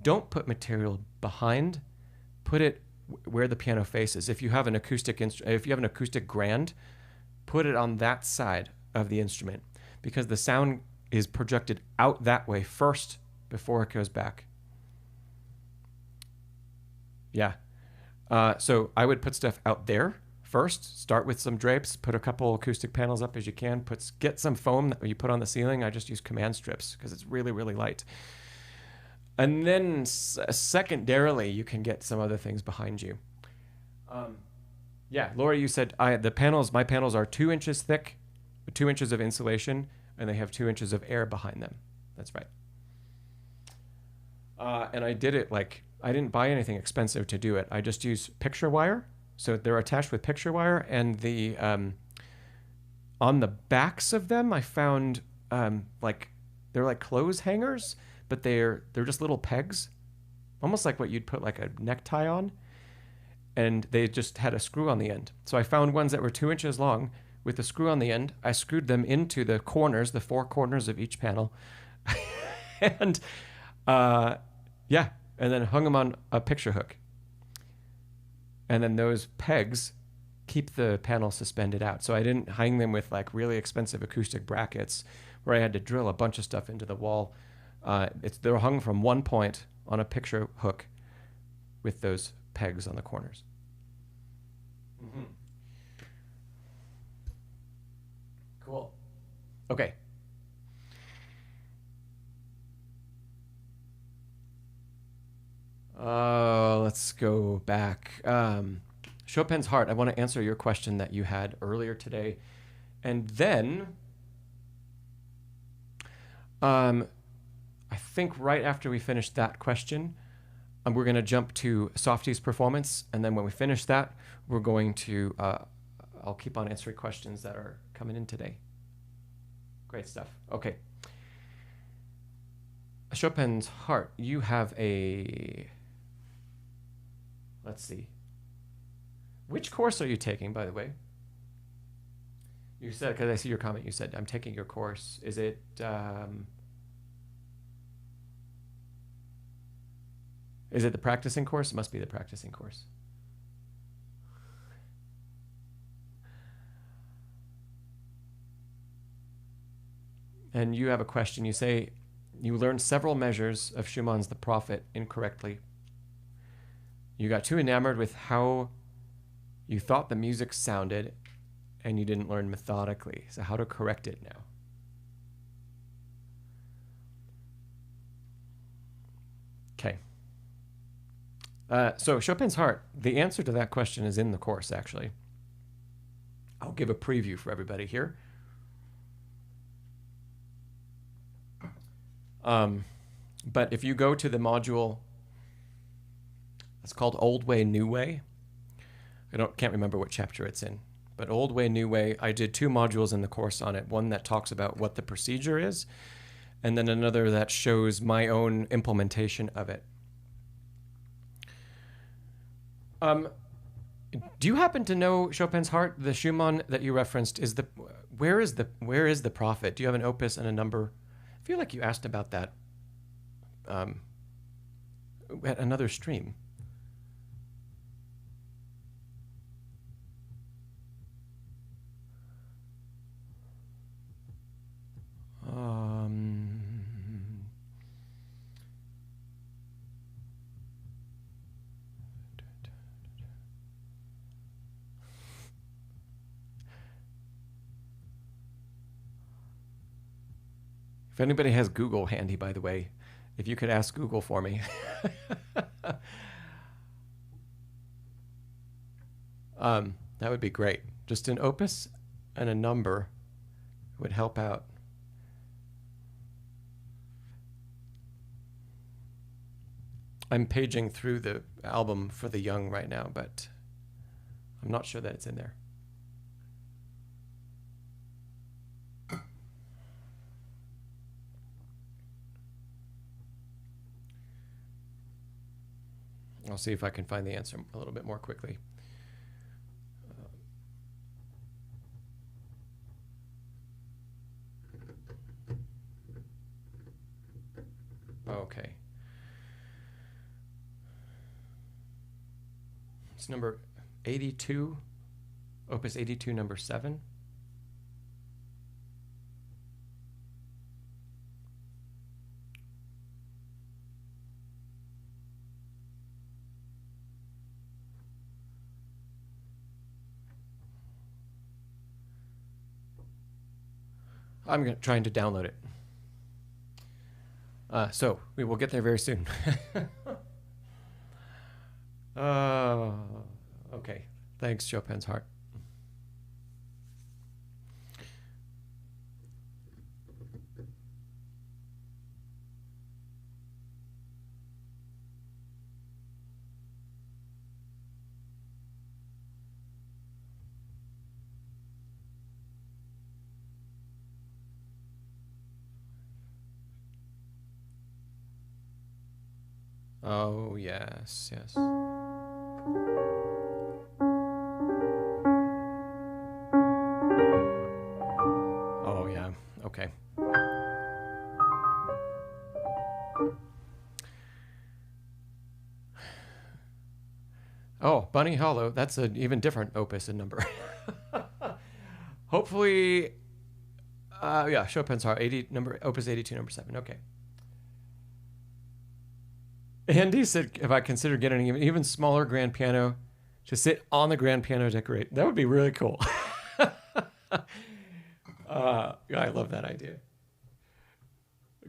don't put material behind. Put it where the piano faces. If you have an acoustic grand, put it on that side of the instrument, because the sound is projected out that way first before it goes back. Yeah. So I would put stuff out there first. Start with some drapes. Put a couple acoustic panels up as you can. Get some foam that you put on the ceiling. I just use command strips because it's really, really light. And then secondarily, you can get some other things behind you. Yeah, Laura, you said my panels are 2 inches thick, 2 inches of insulation, and they have 2 inches of air behind them. That's right. And I did it I didn't buy anything expensive to do it. I just used picture wire. So they're attached with picture wire, and the on the backs of them, I found they're like clothes hangers, but they're just little pegs, almost like what you'd put like a necktie on, and they just had a screw on the end. So I found ones that were 2 inches long with a screw on the end. I screwed them into the corners, the 4 corners of each panel, and yeah. And then hung them on a picture hook. And then those pegs keep the panel suspended out. So I didn't hang them with like really expensive acoustic brackets where I had to drill a bunch of stuff into the wall. They're hung from one point on a picture hook with those pegs on the corners. Mm-hmm. Cool. Okay. Let's go back. Chopin's Heart. I want to answer your question that you had earlier today. And then, I think right after we finish that question, we're going to jump to Softie's performance. And then when we finish that, we're going to, I'll keep on answering questions that are coming in today. Great stuff. Okay. Chopin's Heart. You have a... Let's see. Which course are you taking, by the way? You said, because I see your comment, you said, I'm taking your course. Is it... Is it the practicing course? It must be the practicing course. And you have a question. You say, you learned several measures of Schumann's The Prophet incorrectly. You got too enamored with how you thought the music sounded, and you didn't learn methodically. So how to correct it now? Okay. So Chopin's Heart, the answer to that question is in the course, actually. I'll give a preview for everybody here. But if you go to the module, it's called Old Way, New Way. Can't remember what chapter it's in, but Old Way, New Way. I did 2 modules in the course on it. One that talks about what the procedure is, and then another that shows my own implementation of it. Do you happen to know Chopin's Heart? The Schumann that you referenced where is the Prophet? Do you have an opus and a number? I feel like you asked about that at another stream. If anybody has Google handy, by the way, if you could ask Google for me. That would be great. Just an opus and a number would help out. I'm paging through the album for the Young right now, but I'm not sure that it's in there. I'll see if I can find the answer a little bit more quickly. Okay. It's number 82, opus 82, number 7. I'm trying to download it. So we will get there very soon. Okay. Thanks, Chopin's Heart. Oh, yes, yes. Oh, yeah, okay. Oh, Bunny Hollow, that's an even different opus and number. Hopefully, yeah, Chopin's Heart, opus 82, number 7, okay. Andy said, if I consider getting an even smaller grand piano to sit on the grand piano decorate, that would be really cool. I love that idea.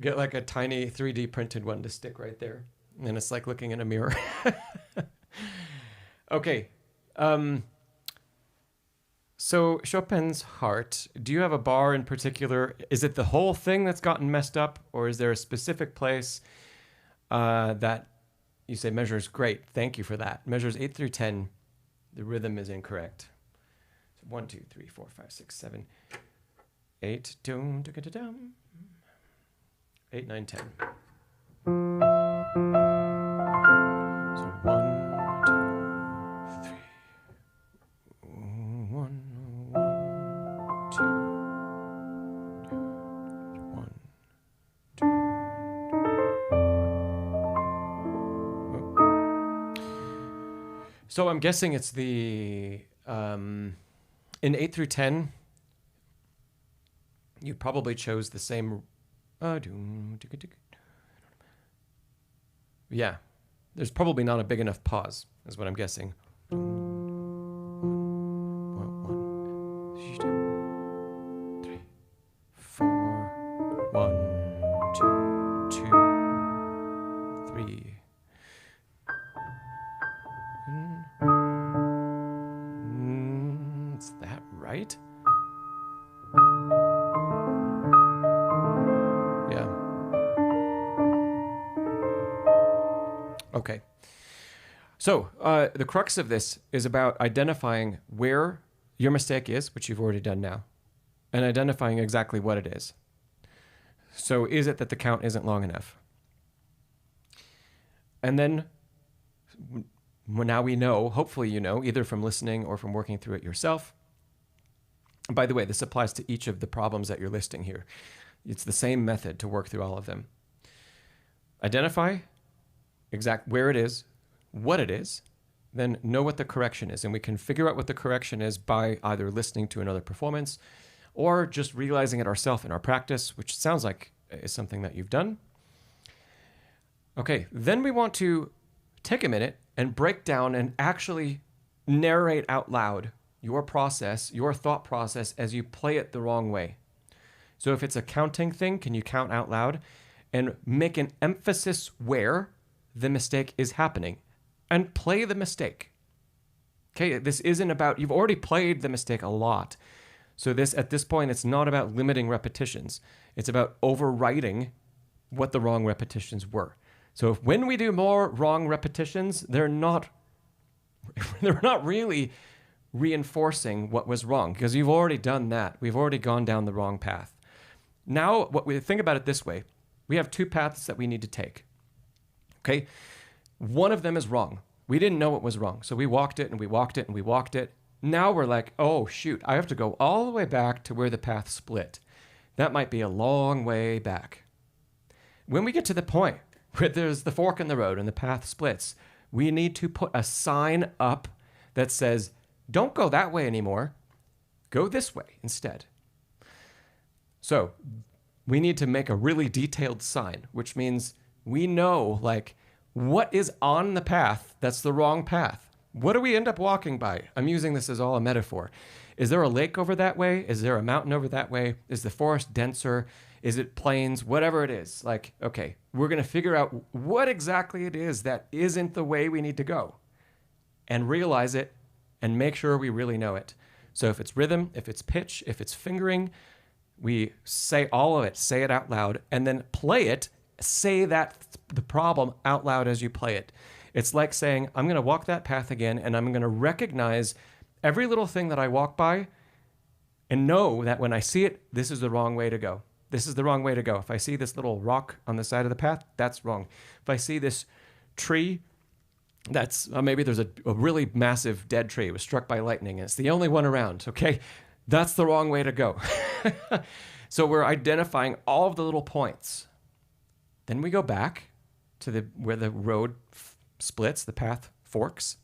Get like a tiny 3D printed one to stick right there. And it's like looking in a mirror. Okay. So Chopin's Heart, do you have a bar in particular? Is it the whole thing that's gotten messed up? Or is there a specific place that you say measures great? Thank you for that. Measures 8 through 10. The rhythm is incorrect. So 1, 2, 3, 4, 5, 6, 7, 8. 8, 9, 10. So 1, 2, 3. 1, 1, 2. 1, 2. So I'm guessing it's the in 8 through 10. You probably chose the same. Yeah, there's probably not a big enough pause, is what I'm guessing. 1, 1, 2, 3, 4. 1, 2, 2, 3. Is that right? Yeah. Okay. So the crux of this is about identifying where your mistake is, which you've already done now, and identifying exactly what it is. So is it that the count isn't long enough? And then now we know, hopefully you know, either from listening or from working through it yourself. And by the way, this applies to each of the problems that you're listing here. It's the same method to work through all of them. Identify exact where it is, what it is, then know what the correction is. And we can figure out what the correction is by either listening to another performance or just realizing it ourselves in our practice, which sounds like is something that you've done. Okay, then we want to take a minute and break down and actually narrate out loud your process, your thought process as you play it the wrong way. So if it's a counting thing, can you count out loud and make an emphasis where the mistake is happening and play the mistake? Okay, this isn't about, you've already played the mistake a lot. So at this point, it's not about limiting repetitions. It's about overwriting what the wrong repetitions were. So when we do more wrong repetitions, they're not really reinforcing what was wrong because you've already done that. We've already gone down the wrong path. Now, what we think about it this way, we have two paths that we need to take. Okay? One of them is wrong. We didn't know it was wrong. So we walked it and we walked it and we walked it. Now we're like, oh, shoot, I have to go all the way back to where the path split. That might be a long way back. When we get to the point where there's the fork in the road and the path splits, we need to put a sign up that says, don't go that way anymore. Go this way instead. So we need to make a really detailed sign, which means we know, like, what is on the path that's the wrong path? What do we end up walking by? I'm using this as all a metaphor. Is there a lake over that way? Is there a mountain over that way? Is the forest denser? Is it plains? Whatever it is. Like, okay, we're going to figure out what exactly it is that isn't the way we need to go and realize it and make sure we really know it. So if it's rhythm, if it's pitch, if it's fingering, we say all of it, say it out loud, and then play it, say that the problem out loud as you play it. It's like saying, I'm going to walk that path again, and I'm going to recognize every little thing that I walk by and know that when I see it, this is the wrong way to go. This is the wrong way to go. If I see this little rock on the side of the path, that's wrong. If I see this tree, that's maybe there's a really massive dead tree. It was struck by lightning, and it's the only one around, okay? That's the wrong way to go. So we're identifying all of the little points. Then we go back to where the road splits, the path forks.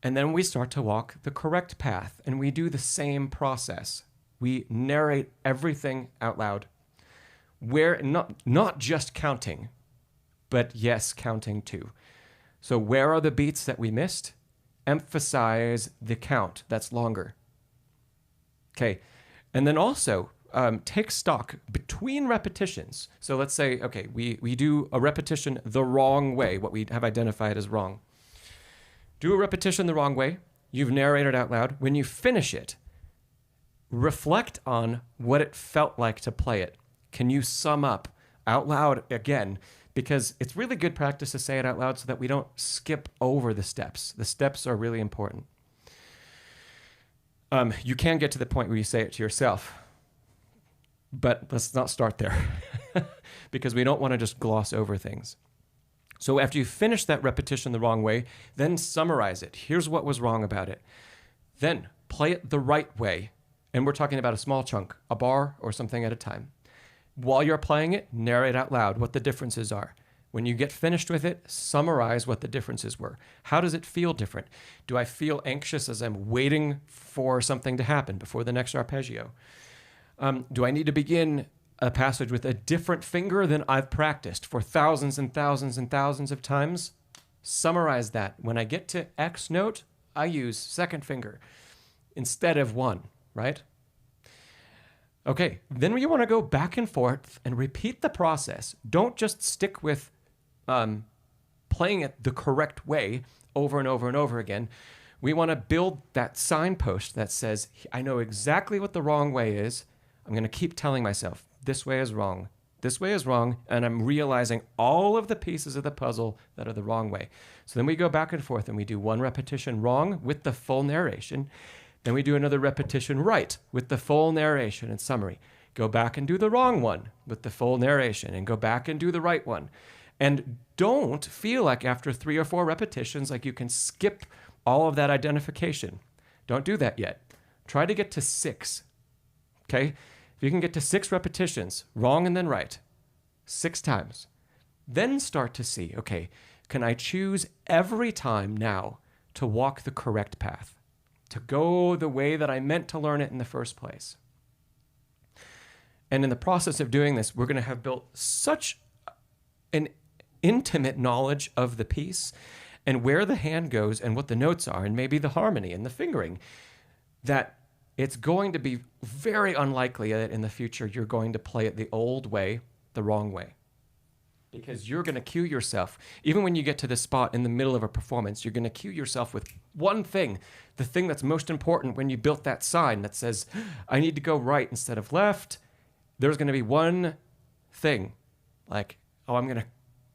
And then we start to walk the correct path, and we do the same process. We narrate everything out loud. Where not just counting, but yes, counting too. So where are the beats that we missed? Emphasize the count that's longer. Okay, and then also take stock between repetitions. So let's say, okay, we do a repetition the wrong way, what we have identified as wrong. Do a repetition the wrong way. You've narrated out loud. When you finish it, reflect on what it felt like to play it. Can you sum up out loud again? Because it's really good practice to say it out loud so that we don't skip over the steps. The steps are really important. You can get to the point where you say it to yourself, but let's not start there because we don't want to just gloss over things. So after you finish that repetition the wrong way, then summarize it. Here's what was wrong about it. Then play it the right way. And we're talking about a small chunk, a bar or something at a time. While you're playing it, narrate out loud what the differences are. When you get finished with it, summarize what the differences were. How does it feel different? Do I feel anxious as I'm waiting for something to happen before the next arpeggio? Do I need to begin a passage with a different finger than I've practiced for thousands and thousands and thousands of times? Summarize that. When I get to X note, I use second finger instead of one, right? Okay, then you want to go back and forth and repeat the process. Don't just stick with playing it the correct way over and over and over again. We want to build that signpost that says, I know exactly what the wrong way is. I'm going to keep telling myself, this way is wrong. this way is wrong, and I'm realizing all of the pieces of the puzzle that are the wrong way. So then we go back and forth and we do one repetition wrong with the full narration. Then we do another repetition right with the full narration and summary. Go back and do the wrong one with the full narration and go back and do the right one. And don't feel like after 3 or 4 repetitions, like you can skip all of that identification. Don't do that yet. Try to get to 6, okay? If you can get to 6 repetitions, wrong and then right, 6 times, then start to see, okay, can I choose every time now to walk the correct path, to go the way that I meant to learn it in the first place? And in the process of doing this, we're going to have built such an intimate knowledge of the piece and where the hand goes and what the notes are and maybe the harmony and the fingering, that it's going to be very unlikely that in the future you're going to play it the old way, the wrong way. Because you're going to cue yourself, even when you get to this spot in the middle of a performance, you're going to cue yourself with one thing, the thing that's most important when you built that sign that says, I need to go right instead of left. There's going to be one thing, like, oh, I'm going to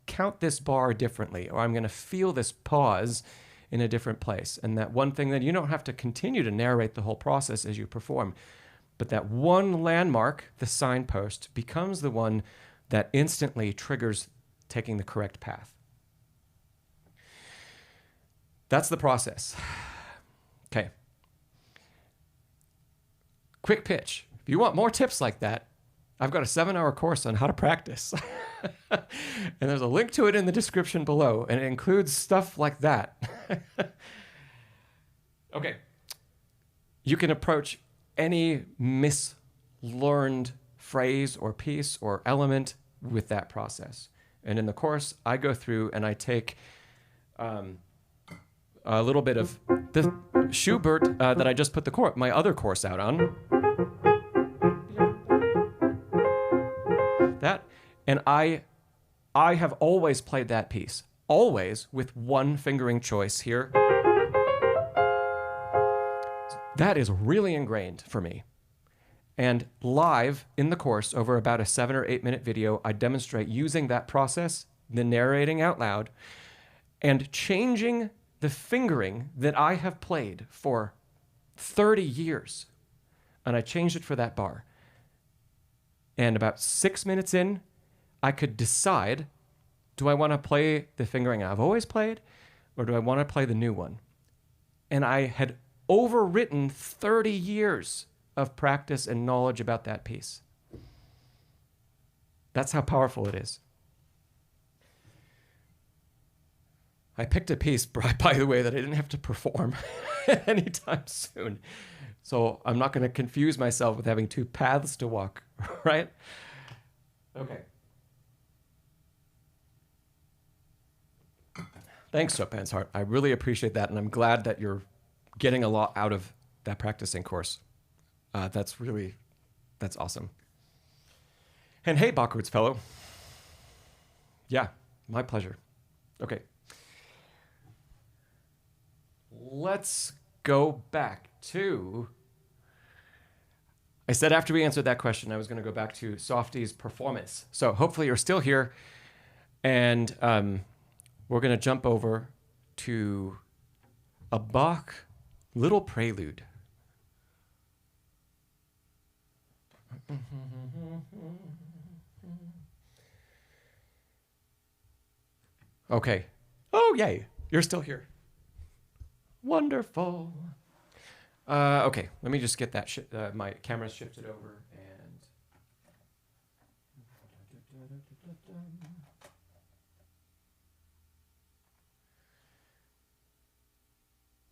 count this bar differently, or I'm going to feel this pause in a different place. And that one thing, that you don't have to continue to narrate the whole process as you perform, but that one landmark, the signpost, becomes the one that instantly triggers taking the correct path. That's the process. Okay. Quick pitch. If you want more tips like that, I've got a 7-hour course on how to practice. And there's a link to it in the description below, and it includes stuff like that. Okay. You can approach any mislearned phrase or piece or element with that process. And in the course, I go through and I take a little bit of the Schubert that I just put my other course out on. That, and I have always played that piece, always with one fingering choice here. That is really ingrained for me. And live in the course, over about a 7 or 8 minute video, I demonstrate using that process, the narrating out loud, and changing the fingering that I have played for 30 years. And I changed it for that bar. And about 6 minutes in, I could decide, do I want to play the fingering I've always played, or do I want to play the new one? And I had overwritten 30 years of practice and knowledge about that piece. That's how powerful it is. I picked a piece, by the way, that I didn't have to perform anytime soon. So I'm not going to confuse myself with having 2 paths to walk, right? Okay. Thanks, Chopin's Heart. I really appreciate that, and I'm glad that you're getting a lot out of that practicing course. That's awesome. And hey, Bachwoods fellow. Yeah, my pleasure. Okay. Let's go back to... I said after we answered that question, I was going to go back to Softie's performance. So hopefully you're still here, and we're going to jump over to a Bach little prelude. Okay. Oh, yay. You're still here. Wonderful. Okay, let me just get that my camera shifted over and...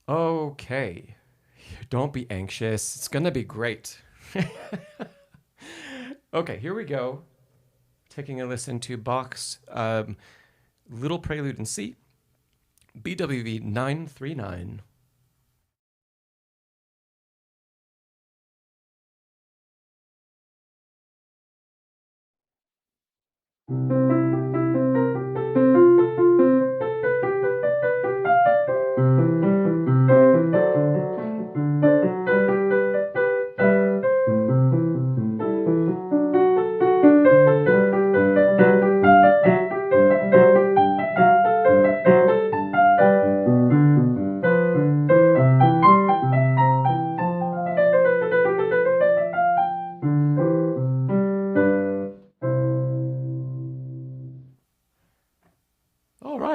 Okay. Don't be anxious. It's going to be great. Okay, here we go. Taking a listen to Bach's Little Prelude in C, BWV 939.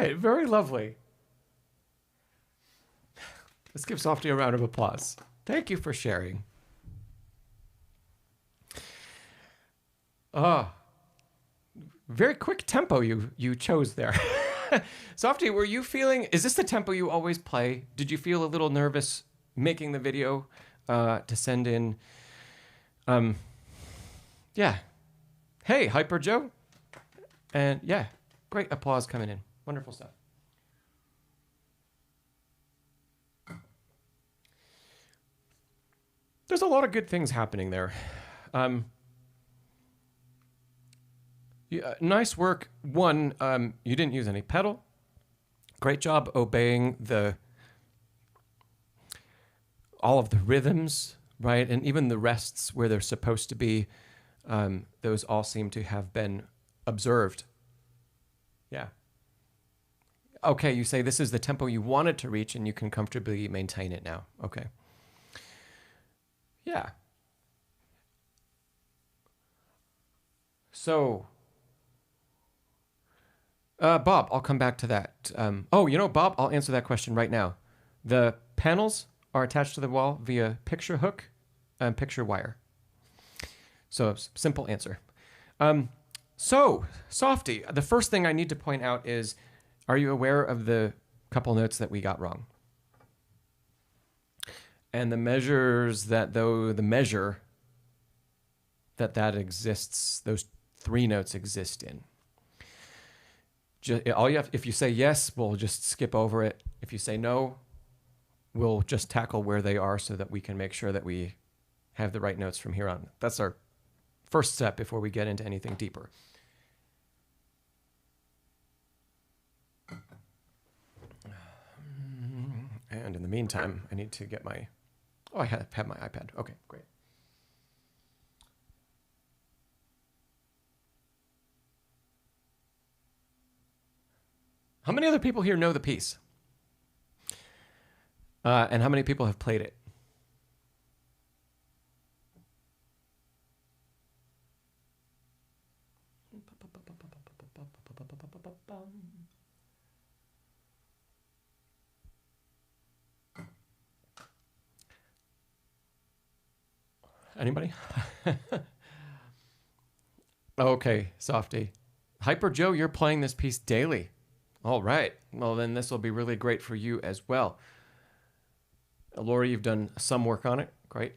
right, very lovely. Let's give Softie a round of applause. Thank you for sharing. Very quick tempo you chose there. Softie, were you feeling, is this the tempo you always play? Did you feel a little nervous making the video to send in? Yeah. Hey, Hyper Joe. And yeah, great applause coming in. Wonderful stuff. There's a lot of good things happening there. Nice work. One, you didn't use any pedal. Great job obeying all of the rhythms, right? And even the rests where they're supposed to be, those all seem to have been observed. Yeah. Okay, you say this is the tempo you wanted to reach and you can comfortably maintain it now. Okay. Yeah. So, Bob, I'll come back to that. Bob, I'll answer that question right now. The panels are attached to the wall via picture hook and picture wire. So, simple answer. So, Softie, the first thing I need to point out is, are you aware of the couple notes that we got wrong? And the measures that, the measure that exists, those three notes exist in. All you have, if you say yes, we'll just skip over it. If you say no, we'll just tackle where they are so that we can make sure that we have the right notes from here on. That's our first step before we get into anything deeper. And in the meantime, I need to get my... Oh, I have my iPad. Okay, great. How many other people here know the piece? And how many people have played it? Anybody? Okay, Softie. Hyper Joe, you're playing this piece daily. All right. Well, then this will be really great for you as well. Lori, you've done some work on it. Great.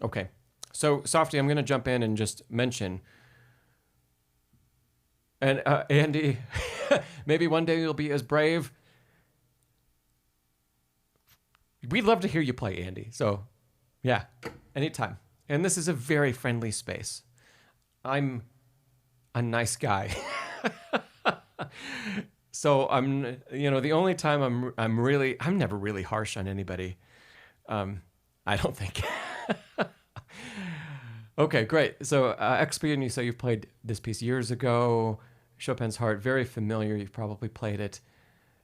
Okay. So, Softie, I'm going to jump in and just mention. And Andy, maybe one day you'll be as brave. We'd love to hear you play, Andy. So, yeah, anytime. And this is a very friendly space. I'm a nice guy. So the only time I'm never really harsh on anybody. I don't think. Okay, great. So XP, and you say you've played this piece years ago. Chopin's Heart, very familiar. You've probably played it.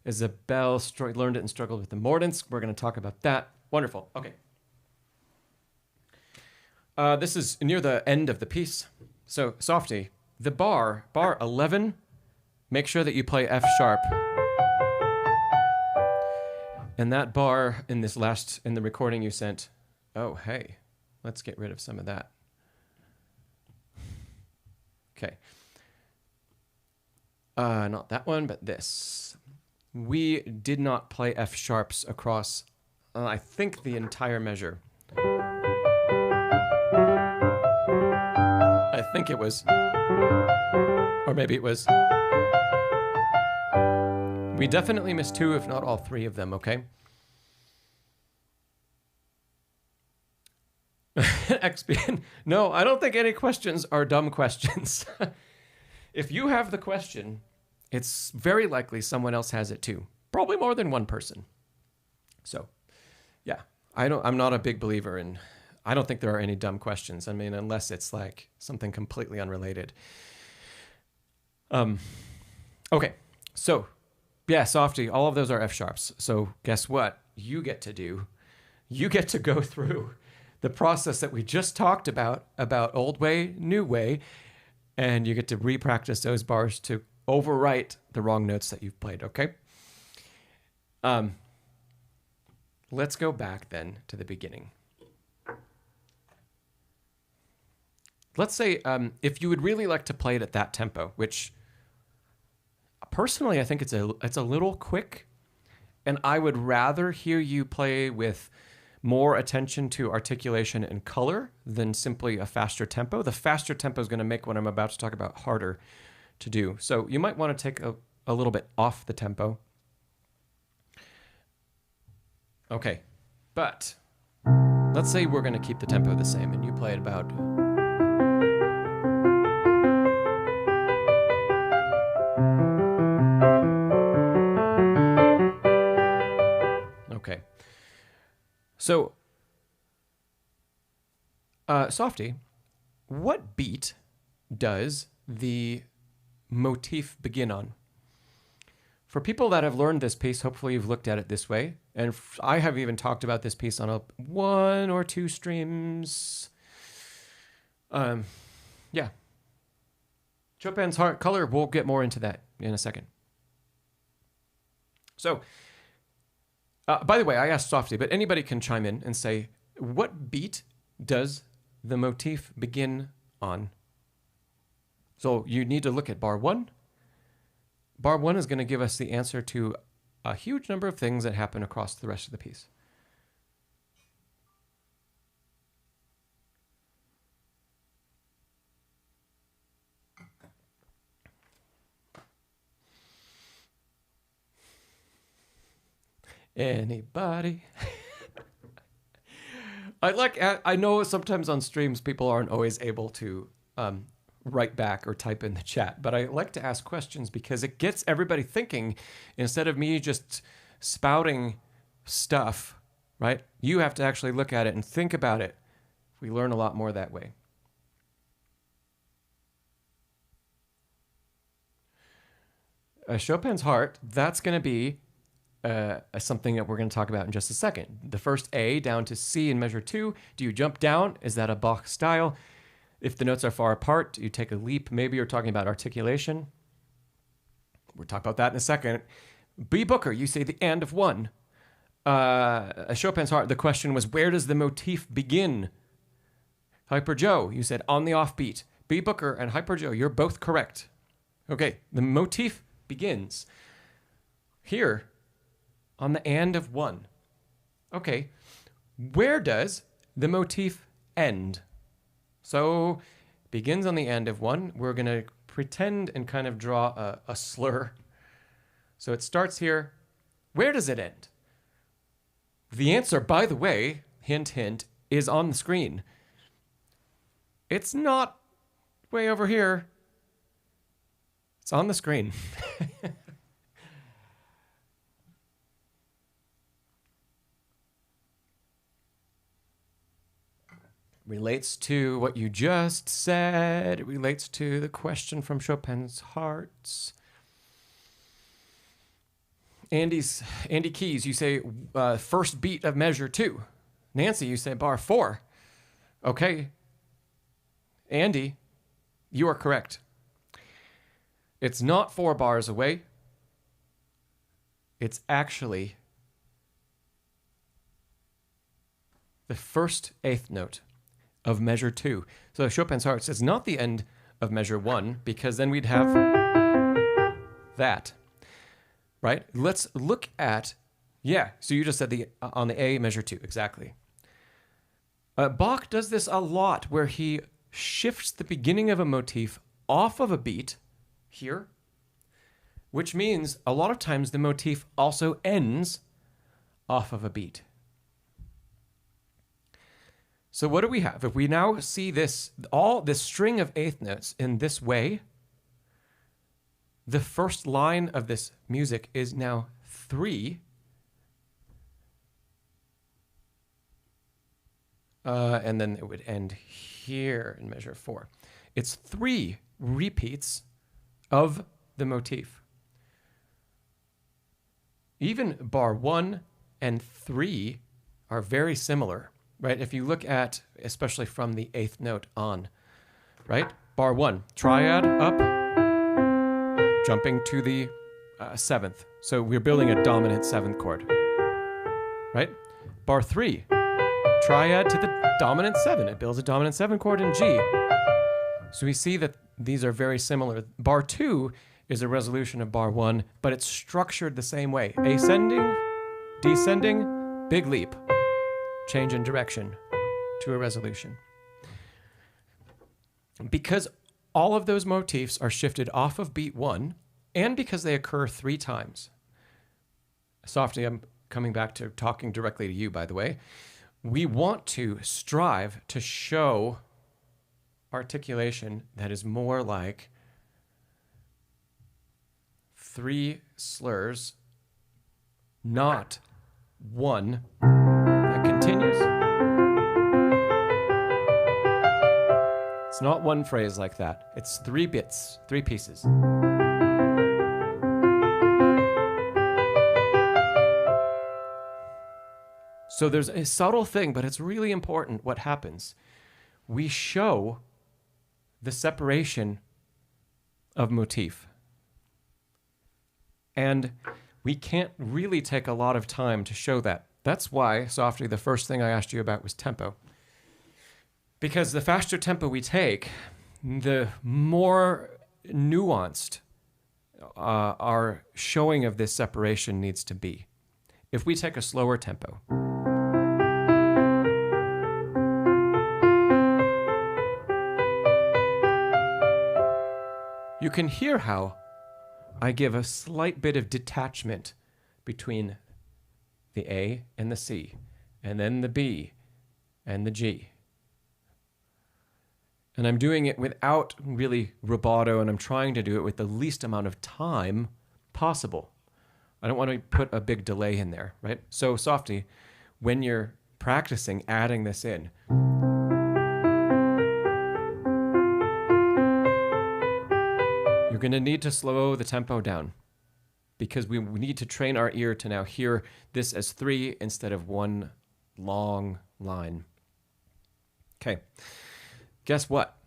Isabel learned it and struggled with the mordents. We're going to talk about that. Wonderful. Okay. This is near the end of the piece. So, Softie, the bar 11, make sure that you play F sharp. And that bar in the recording you sent, oh, hey, let's get rid of some of that. Okay. Not that one, but this. We did not play F sharps across, I think, the entire measure. I think it was, or maybe it was. We definitely missed two, if not all three of them, okay? XP, no, I don't think any questions are dumb questions. If you have the question, it's very likely someone else has it too. Probably more than one person. So, yeah, I'm not a big believer in, I don't think there are any dumb questions. I mean, unless it's like something completely unrelated. Okay, so, yeah, Softie, all of those are F sharps. So guess what you get to do? You get to go through the process that we just talked about old way, new way, and you get to re-practice those bars to overwrite the wrong notes that you've played, okay? Let's go back then to the beginning. Let's say if you would really like to play it at that tempo, which personally I think it's a little quick, and I would rather hear you play with more attention to articulation and color than simply a faster tempo. The faster tempo is going to make what I'm about to talk about harder to do. So you might want to take a little bit off the tempo. Okay, but let's say we're going to keep the tempo the same and you play it about... Okay. So, Softie, what beat does the motif begin on? For people that have learned this piece, hopefully you've looked at it this way. And I have even talked about this piece on one or two streams. Yeah. Chopin's Heart Color, we'll get more into that in a second. So, by the way, I asked Softie, but anybody can chime in and say, what beat does the motif begin on? So you need to look at bar 1. Bar 1 is going to give us the answer to a huge number of things that happen across the rest of the piece. Anybody? I know sometimes on streams people aren't always able to write back or type in the chat, but I like to ask questions because it gets everybody thinking instead of me just spouting stuff, right? You have to actually look at it and think about it. We learn a lot more that way. Chopin's Heart, that's going to be something that we're going to talk about in just a second. The first A down to C in measure 2. Do you jump down? Is that a Bach style? If the notes are far apart, do you take a leap? Maybe you're talking about articulation. We'll talk about that in a second. B. Booker, you say the and of 1. Chopin's Heart, the question was, where does the motif begin? Hyper Joe, you said on the offbeat. B. Booker and Hyper Joe, you're both correct. Okay, the motif begins here on the and of 1. Okay, where does the motif end? So, begins on the end of 1. We're going to pretend and kind of draw a slur. So it starts here. Where does it end? The answer, by the way, hint, hint, is on the screen. It's not way over here. It's on the screen. Relates to what you just said. It relates to the question from Chopin's Hearts. Andy Keys, you say first beat of measure 2. Nancy, you say bar 4. Okay. Andy, you are correct. It's not 4 bars away. It's actually the first 8th note of measure 2. So Chopin's Hearts is not the end of measure 1, because then we'd have that, right? Let's look at, yeah, so you just said the on the A, measure 2, exactly. Bach does this a lot, where he shifts the beginning of a motif off of a beat here, which means a lot of times the motif also ends off of a beat. So what do we have? If we now see this string of 8th notes in this way, the first line of this music is now 3. And then it would end here in measure 4. It's 3 repeats of the motif. Even bar 1 and 3 are very similar. Right, if you look at, especially from the 8th note on, right? bar 1, triad up, jumping to the 7th. So we're building a dominant 7th chord, right? Bar 3, triad to the dominant 7. It builds a dominant 7 chord in G. So we see that these are very similar. Bar 2 is a resolution of bar 1, but it's structured the same way. Ascending, descending, big leap, change in direction to a resolution. Because all of those motifs are shifted off of beat 1, and because they occur 3 times. Softie, I'm coming back to talking directly to you, by the way. We want to strive to show articulation that is more like 3 slurs, not 1 that continues. It's not one phrase like that. It's 3 bits, 3 pieces. So there's a subtle thing, but it's really important what happens. We show the separation of motif. And we can't really take a lot of time to show that. That's why, Softie, the first thing I asked you about was tempo. Because the faster tempo we take, the more nuanced our showing of this separation needs to be. If we take a slower tempo, you can hear how I give a slight bit of detachment between the A and the C, and then the B and the G. And I'm doing it without really rubato, and I'm trying to do it with the least amount of time possible. I don't want to put a big delay in there, right? So, Softie, when you're practicing adding this in, you're going to need to slow the tempo down because we need to train our ear to now hear this as 3 instead of 1 long line. Okay. Guess what?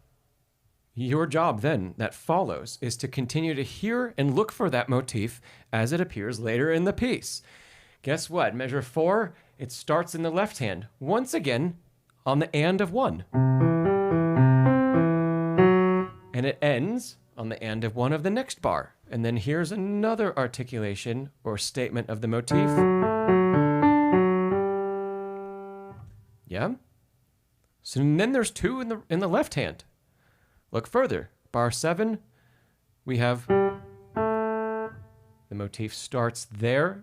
Your job then that follows is to continue to hear and look for that motif as it appears later in the piece. Guess what? Measure 4, it starts in the left hand, once again on the and of 1. And it ends on the and of 1 of the next bar. And then here's another articulation or statement of the motif. Yeah? So then there's 2 in the left hand. Look further. Bar 7, we have the motif starts there.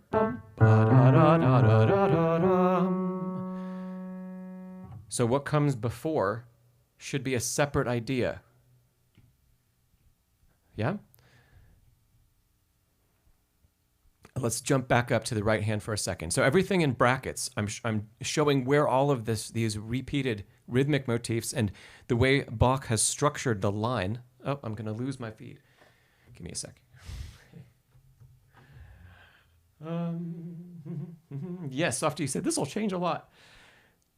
So what comes before should be a separate idea. Yeah? Let's jump back up to the right hand for a second. So everything in brackets, I'm showing where all of these repeated rhythmic motifs and the way Bach has structured the line. Oh, I'm going to lose my feed. Give me a sec. Yes, Softie said this will change a lot.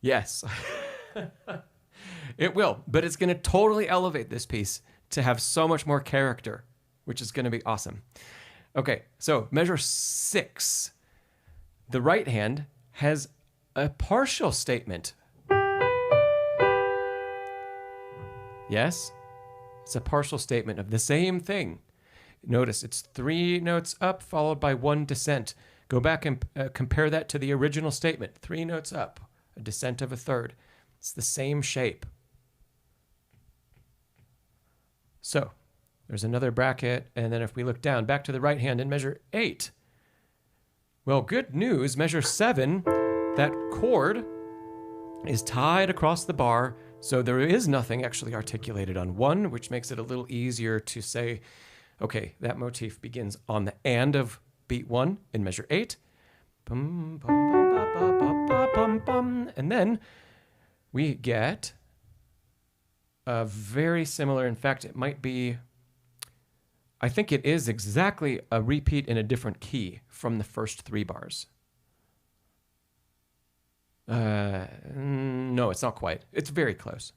Yes, it will, but it's going to totally elevate this piece to have so much more character, which is going to be awesome. Okay, so measure 6. The right hand has a partial statement. Yes, it's a partial statement of the same thing. Notice it's 3 notes up followed by 1 descent. Go back and compare that to the original statement. 3 notes up, a descent of a third. It's the same shape. So there's another bracket, and then if we look down, back to the right hand and measure 8. Well, good news, measure 7, that chord is tied across the bar, so there is nothing actually articulated on 1, which makes it a little easier to say, okay, that motif begins on the and of beat 1 in measure 8. Bum, bum, bum, bum, bum, bum, bum, bum. And then we get a very similar, in fact, it might be, I think it is exactly a repeat in a different key from the first 3 bars. No, it's not quite. It's very close.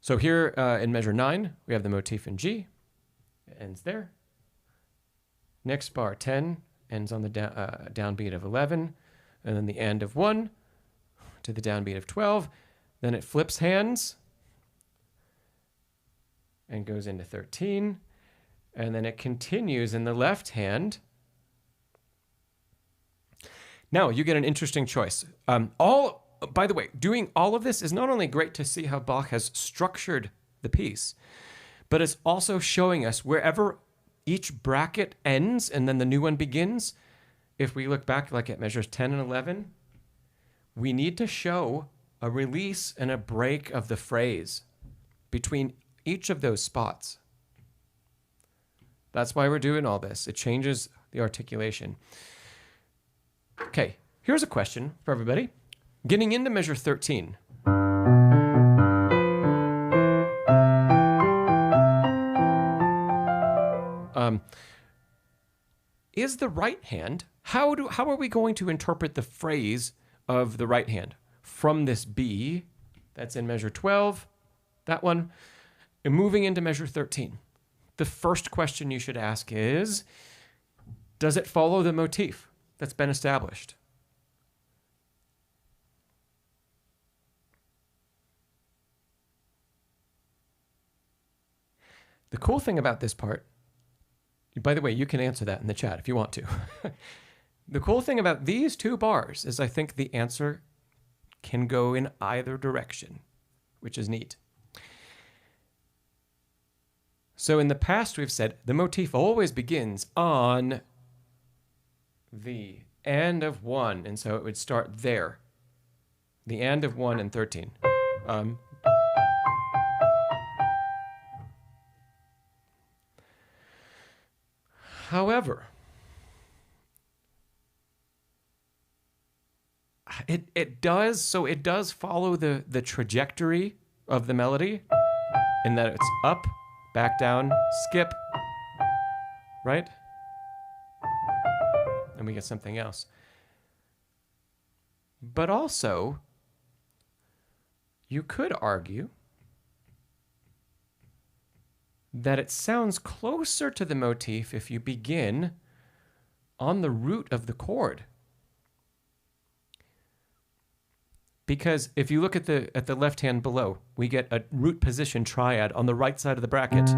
So here in measure 9, we have the motif in G. It ends there. Next bar 10 ends on the downbeat of 11, and then the end of 1 to the downbeat of 12. Then it flips hands and goes into 13, and then it continues in the left hand. Now you get an interesting choice. By the way, doing all of this is not only great to see how Bach has structured the piece, but it's also showing us wherever each bracket ends and then the new one begins. If we look back like at measures 10 and 11, we need to show a release and a break of the phrase between each of those spots. That's why we're doing all this. It changes the articulation. Okay, here's a question for everybody. Getting into measure 13. Is the right hand, how are we going to interpret the phrase of the right hand from this B that's in measure 12, that one, and moving into measure 13? The first question you should ask is, does it follow the motif that's been established? The cool thing about this part, by the way, you can answer that in the chat if you want to. The cool thing about these two bars is I think the answer can go in either direction, which is neat. So in the past, we've said the motif always begins on the end of 1, and so it would start there. The end of 1 and 13. However, it does follow the trajectory of the melody in that it's up, back down, skip, right? And we get something else. But also, you could argue that it sounds closer to the motif if you begin on the root of the chord. Because if you look at the left hand below, we get a root position triad on the right side of the bracket.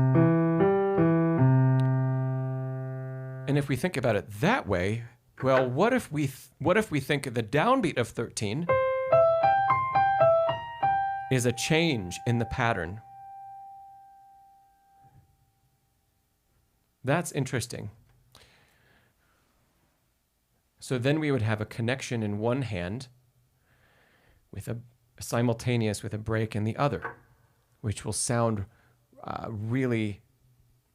And if we think about it that way, well, what if we think the downbeat of 13 is a change in the pattern? That's interesting. So then we would have a connection in one hand with a simultaneous with a break in the other, which will sound really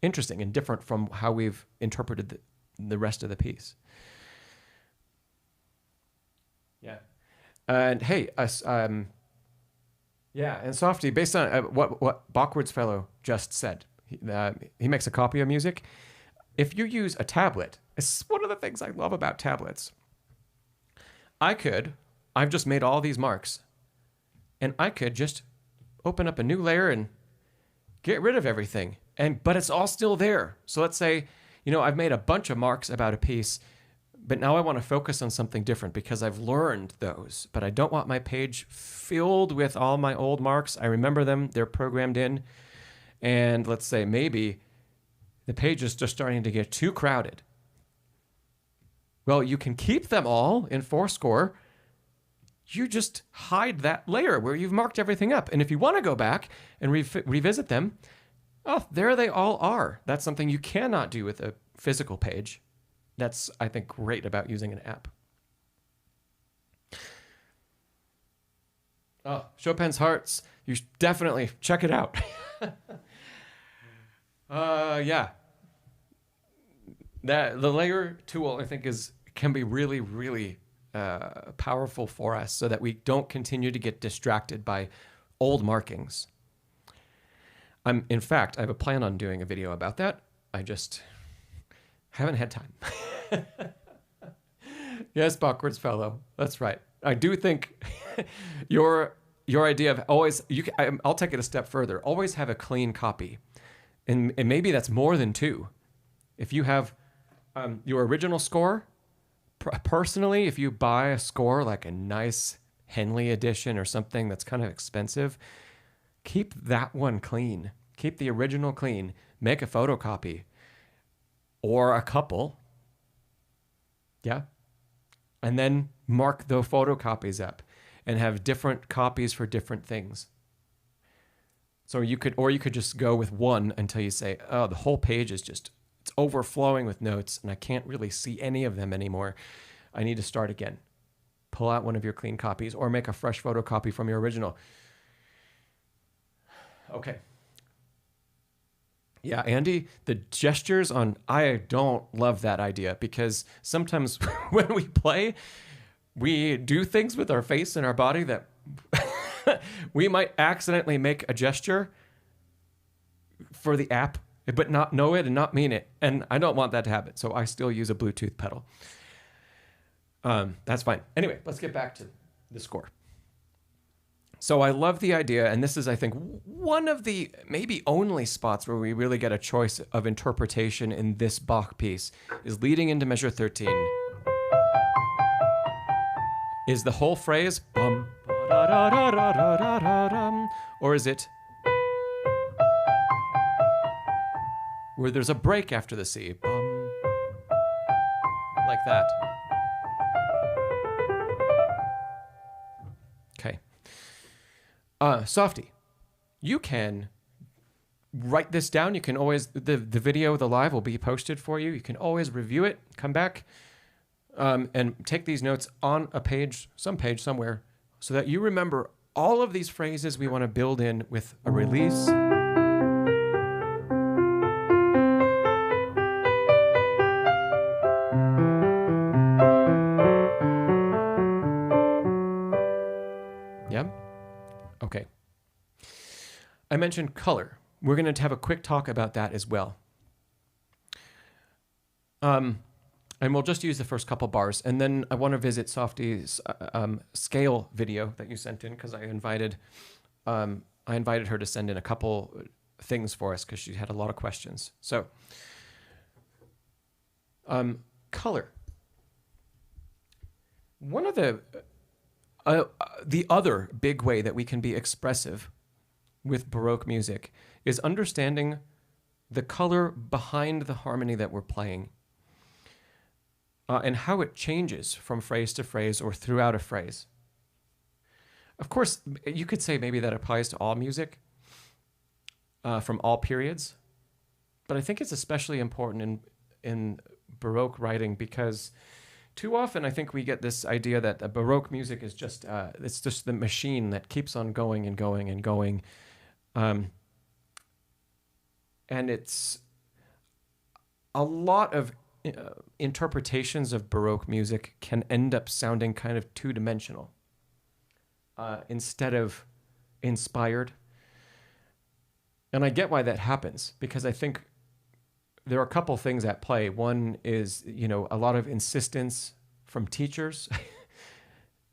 interesting and different from how we've interpreted the rest of the piece. Yeah. And hey, and Softie, based on what Bachward's fellow just said, he makes a copy of music. If you use a tablet, it's one of the things I love about tablets. I've just made all these marks, and I could just open up a new layer and get rid of everything. But it's all still there. So let's say, I've made a bunch of marks about a piece, but now I want to focus on something different because I've learned those. But I don't want my page filled with all my old marks. I remember them. They're programmed in. And let's say maybe the page is just starting to get too crowded. Well, you can keep them all in Fourscore. You just hide that layer where you've marked everything up. And if you want to go back and revisit them, oh, there they all are. That's something you cannot do with a physical page. That's, I think, great about using an app. Oh, Chopin's Hearts. You should definitely check it out. Yeah. The layer tool, I think, can be really, really powerful for us so that we don't continue to get distracted by old markings. In fact, I have a plan on doing a video about that. I just haven't had time. Yes, Bachward's fellow. That's right. I do think your your idea of always, I'll take it a step further. Always have a clean copy. And maybe that's more than two. If you have your original score, personally, if you buy a score like a nice Henley edition or something that's kind of expensive, keep that one clean. Keep the original clean. Make a photocopy or a couple. Yeah. And then mark the photocopies up and have different copies for different things. So you could just go with one until you say, oh, the whole page is just, it's overflowing with notes and I can't really see any of them anymore. I need to start again. Pull out one of your clean copies or make a fresh photocopy from your original. Okay. Yeah, Andy, the gestures I don't love that idea because sometimes when we play, we do things with our face and our body that we might accidentally make a gesture for the app, but not know it and not mean it. And I don't want that to happen. So I still use a Bluetooth pedal. That's fine. Anyway, let's get back to the score. So I love the idea, and this is, I think, one of the maybe only spots where we really get a choice of interpretation in this Bach piece, is leading into measure 13. Is the whole phrase bum, da, da, da, da, da, da, da, dum, or is it where there's a break after the C, bum, like that? Okay. Softie, you can write this down. You can always, the video, the live will be posted for you. You can always review it, come back, and take these notes on a page, some page somewhere, so that you remember all of these phrases we want to build in with a release. Yeah? Okay. I mentioned color. We're going to have a quick talk about that as well. And we'll just use the first couple bars. And then I want to visit Softie's scale video that you sent in because I invited her to send in a couple things for us because she had a lot of questions. So, color. One of the other big way that we can be expressive with Baroque music is understanding the color behind the harmony that we're playing. And how it changes from phrase to phrase or throughout a phrase. Of course, you could say maybe that applies to all music from all periods, but I think it's especially important in Baroque writing because too often I think we get this idea that Baroque music is just, it's just the machine that keeps on going and going and going. And it's a lot of interpretations of Baroque music can end up sounding kind of two-dimensional instead of inspired. And I get why that happens, because I think there are a couple things at play. One is, a lot of insistence from teachers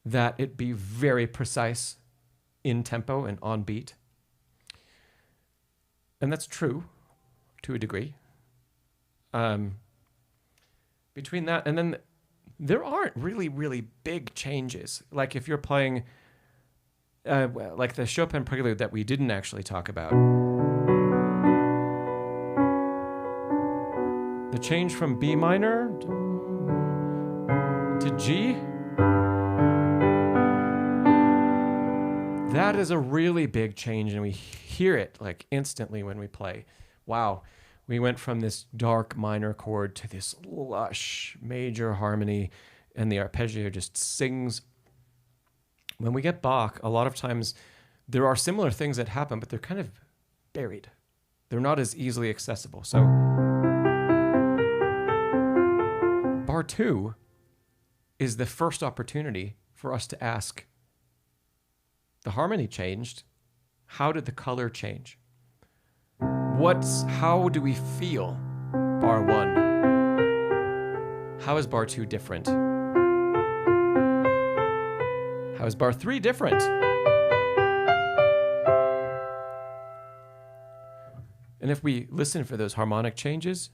that it be very precise in tempo and on beat. And that's true to a degree. Between that and then there aren't really, really big changes. Like if you're playing like the Chopin Prelude that we didn't actually talk about. The change from B minor to G, that is a really big change and we hear it like instantly when we play. Wow. We went from this dark minor chord to this lush major harmony, and the arpeggio just sings. When we get Bach, a lot of times there are similar things that happen, but they're kind of buried. They're not as easily accessible. So bar 2 is the first opportunity for us to ask, the harmony changed. How did the color change? How do we feel bar 1? How is bar 2 different? How is bar 3 different? And if we listen for those harmonic changes,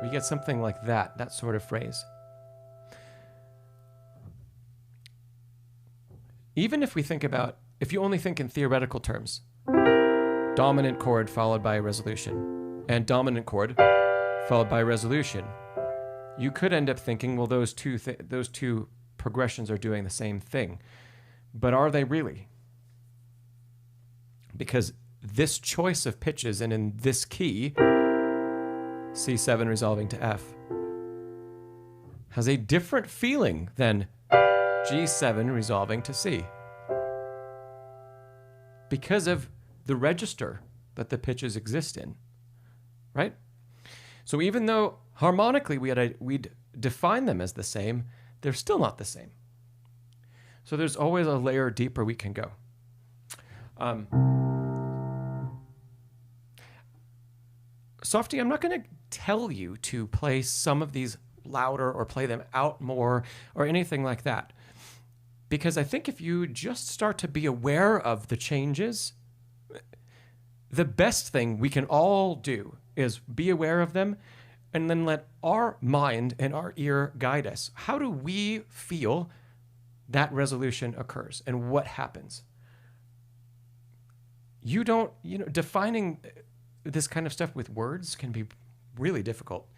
we get something like that sort of phrase. Even if we think about, if you only think in theoretical terms, dominant chord followed by a resolution, and dominant chord followed by a resolution, you could end up thinking, well, those two progressions are doing the same thing. But are they really? Because this choice of pitches, and in this key, C7 resolving to F, has a different feeling than G7 resolving to C, because of the register that the pitches exist in, right? So even though harmonically we'd define them as the same, they're still not the same. So there's always a layer deeper we can go. Softie, I'm not going to tell you to play some of these louder or play them out more or anything like that. Because I think if you just start to be aware of the changes, the best thing we can all do is be aware of them and then let our mind and our ear guide us. How do we feel that resolution occurs and what happens? Defining this kind of stuff with words can be really difficult.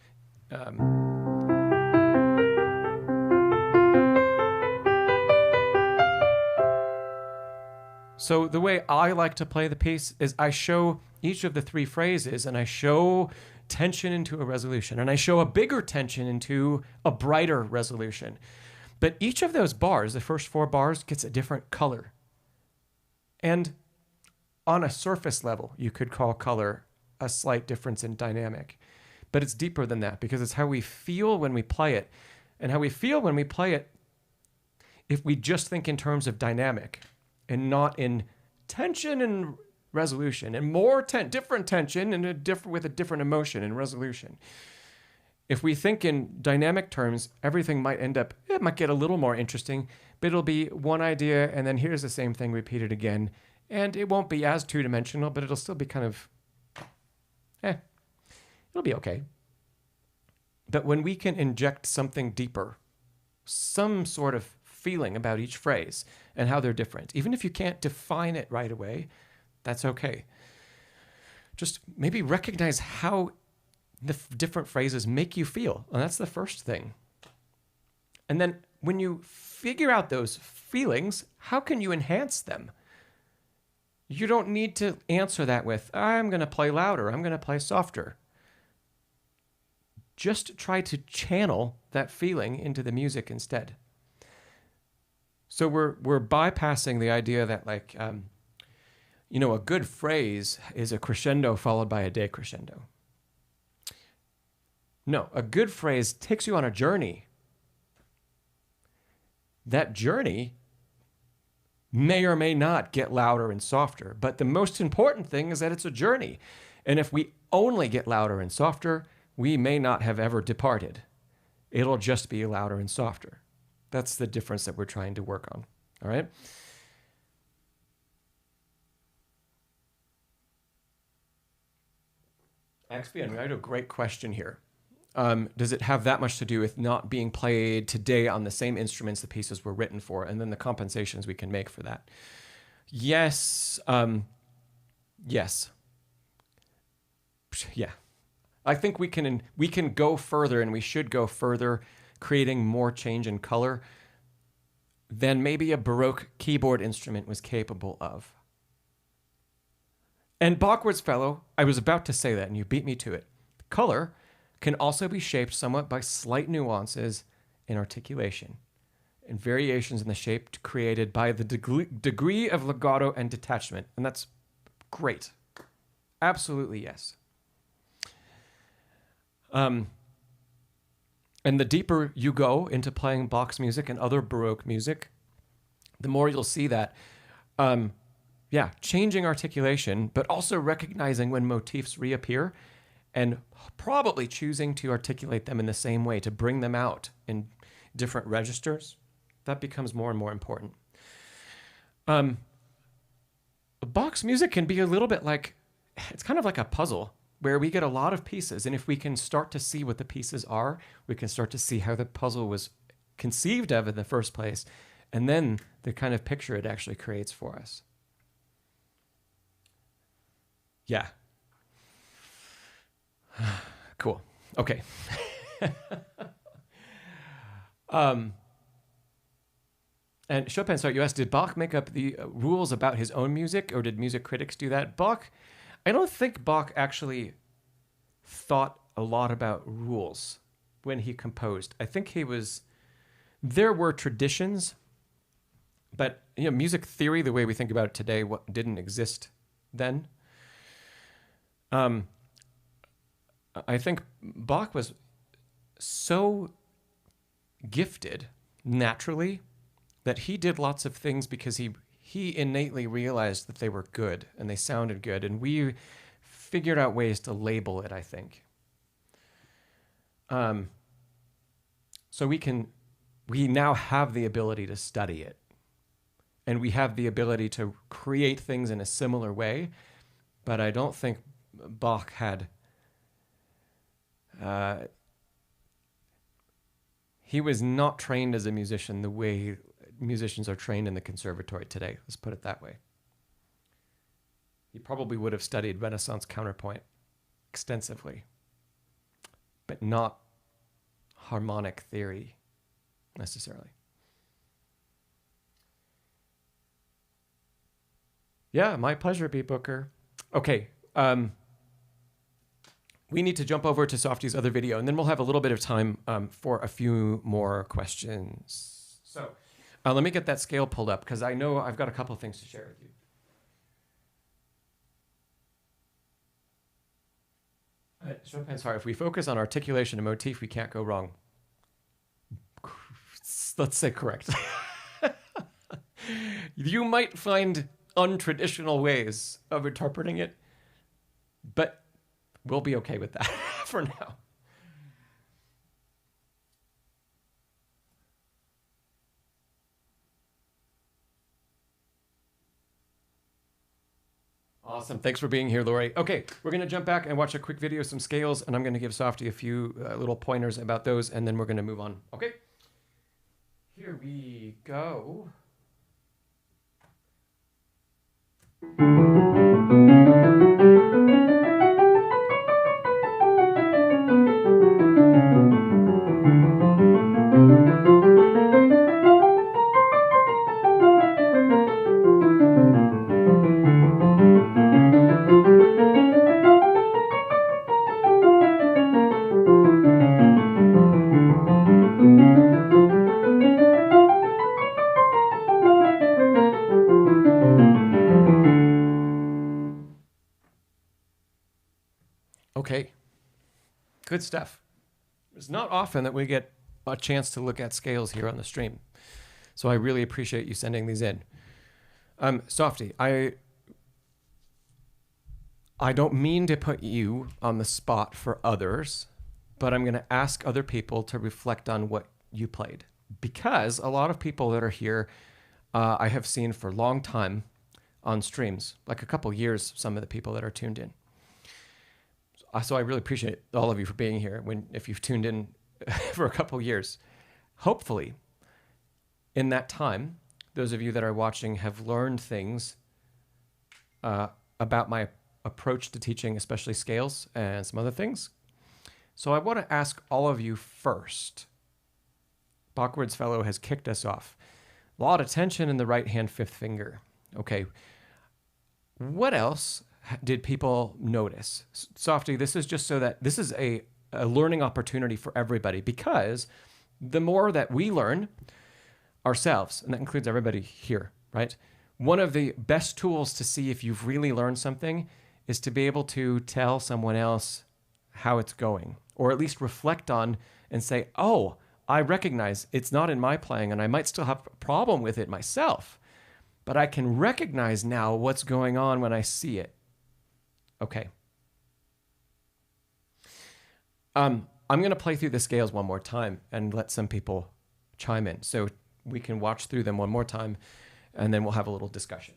So the way I like to play the piece is I show each of the three phrases and I show tension into a resolution and I show a bigger tension into a brighter resolution. But each of those bars, the first 4 bars, gets a different color. And on a surface level, you could call color a slight difference in dynamic. But it's deeper than that because it's how we feel when we play it. And how we feel when we play it, if we just think in terms of dynamic and not in tension and resolution, and more different tension and with a different emotion and resolution. If we think in dynamic terms, everything might it might get a little more interesting, but it'll be one idea and then here's the same thing repeated again. And it won't be as two-dimensional, but it'll still be kind of, it'll be okay. But when we can inject something deeper, some sort of feeling about each phrase and how they're different, even if you can't define it right away, that's okay. Just maybe recognize how the different phrases make you feel. And that's the first thing. And then when you figure out those feelings, how can you enhance them? You don't need to answer that with, I'm going to play louder, I'm going to play softer. Just try to channel that feeling into the music instead. So we're bypassing the idea that a good phrase is a crescendo followed by a decrescendo. No, a good phrase takes you on a journey. That journey may or may not get louder and softer, but the most important thing is that it's a journey. And if we only get louder and softer, we may not have ever departed. It'll just be louder and softer. That's the difference that we're trying to work on. All right? Actually, I have a great question here. Does it have that much to do with not being played today on the same instruments the pieces were written for, and then the compensations we can make for that? Yes. Yes. Yeah. I think we can go further, and we should go further, creating more change in color than maybe a Baroque keyboard instrument was capable of. And Bachward's fellow, I was about to say that, and you beat me to it. Color can also be shaped somewhat by slight nuances in articulation and variations in the shape created by the degree of legato and detachment. And that's great. Absolutely, yes. And the deeper you go into playing Bach's music and other Baroque music, the more you'll see that, changing articulation, but also recognizing when motifs reappear and probably choosing to articulate them in the same way to bring them out in different registers, that becomes more and more important. Bach's music can be a little bit like, it's kind of like a puzzle where we get a lot of pieces. And if we can start to see what the pieces are, we can start to see how the puzzle was conceived of in the first place, and then the kind of picture it actually creates for us. Yeah. Cool. Okay. And Chopin, sorry, you asked, did Bach make up the rules about his own music, or did music critics do that? Bach, I don't think Bach actually thought a lot about rules when he composed. I think there were traditions, but music theory, the way we think about it today, didn't exist then. I think Bach was so gifted naturally that he did lots of things because he innately realized that they were good and they sounded good, and we figured out ways to label it, I think. So we now have the ability to study it, and we have the ability to create things in a similar way, but I don't think Bach had, he was not trained as a musician the way musicians are trained in the conservatory today. Let's put it that way. He probably would have studied Renaissance counterpoint extensively, but not harmonic theory necessarily. Yeah, my pleasure, B. Booker. Okay, we need to jump over to Softie's other video, and then we'll have a little bit of time for a few more questions. So let me get that scale pulled up, because I know I've got a couple of things to share with you. Chopin, sorry, if we focus on articulation and motif, we can't go wrong. Let's say correct. You might find untraditional ways of interpreting it, but we'll be okay with that for now. Awesome. Thanks for being here, Lori. Okay, we're going to jump back and watch a quick video, some scales, and I'm going to give Softie a few little pointers about those, and then we're going to move on. Okay? Here we go. Okay, good stuff. It's not often that we get a chance to look at scales here on the stream, so I really appreciate you sending these in. Softie, I don't mean to put you on the spot for others, but I'm going to ask other people to reflect on what you played, because a lot of people that are here I have seen for a long time on streams, like a couple years, some of the people that are tuned in. So I really appreciate all of you for being here if you've tuned in for a couple years. Hopefully, in that time, those of you that are watching have learned things about my approach to teaching, especially scales and some other things. So I want to ask all of you first. Bachward's Fellow has kicked us off. A lot of tension in the right hand fifth finger. Okay. What else did people notice? Softie, this is just so that this is a learning opportunity for everybody, because the more that we learn ourselves, and that includes everybody here, right? One of the best tools to see if you've really learned something is to be able to tell someone else how it's going, or at least reflect on and say, oh, I recognize it's not in my playing and I might still have a problem with it myself, but I can recognize now what's going on when I see it. Okay. I'm going to play through the scales one more time and let some people chime in, so we can watch through them one more time. and then we'll have a little discussion.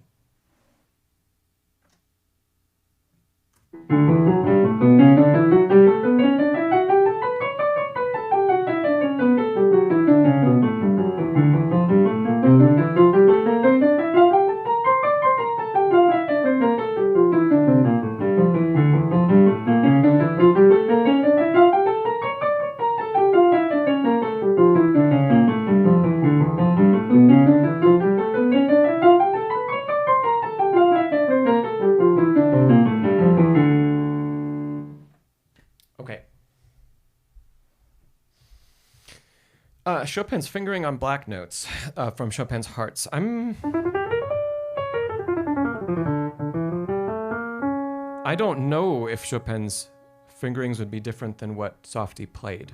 Chopin's fingering on black notes from Chopin's Hearts. I don't know if Chopin's fingerings would be different than what Softie played.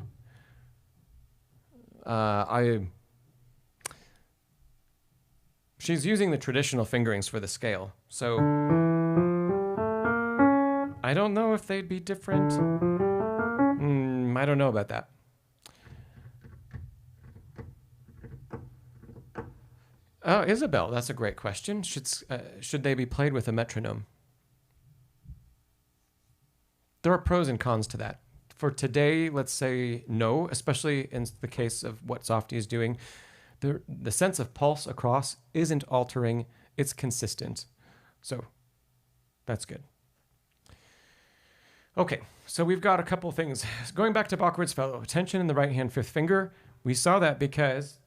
She's using the traditional fingerings for the scale, so I don't know if they'd be different. I don't know about that. Oh, Isabel, that's a great question. Should they be played with a metronome? There are pros and cons to that. For today, let's say no, especially in the case of what Softie is doing. The sense of pulse across isn't altering, it's consistent. So that's good. Okay, so we've got a couple things. Going back to Bachward's Fellow, tension in the right hand fifth finger. We saw that because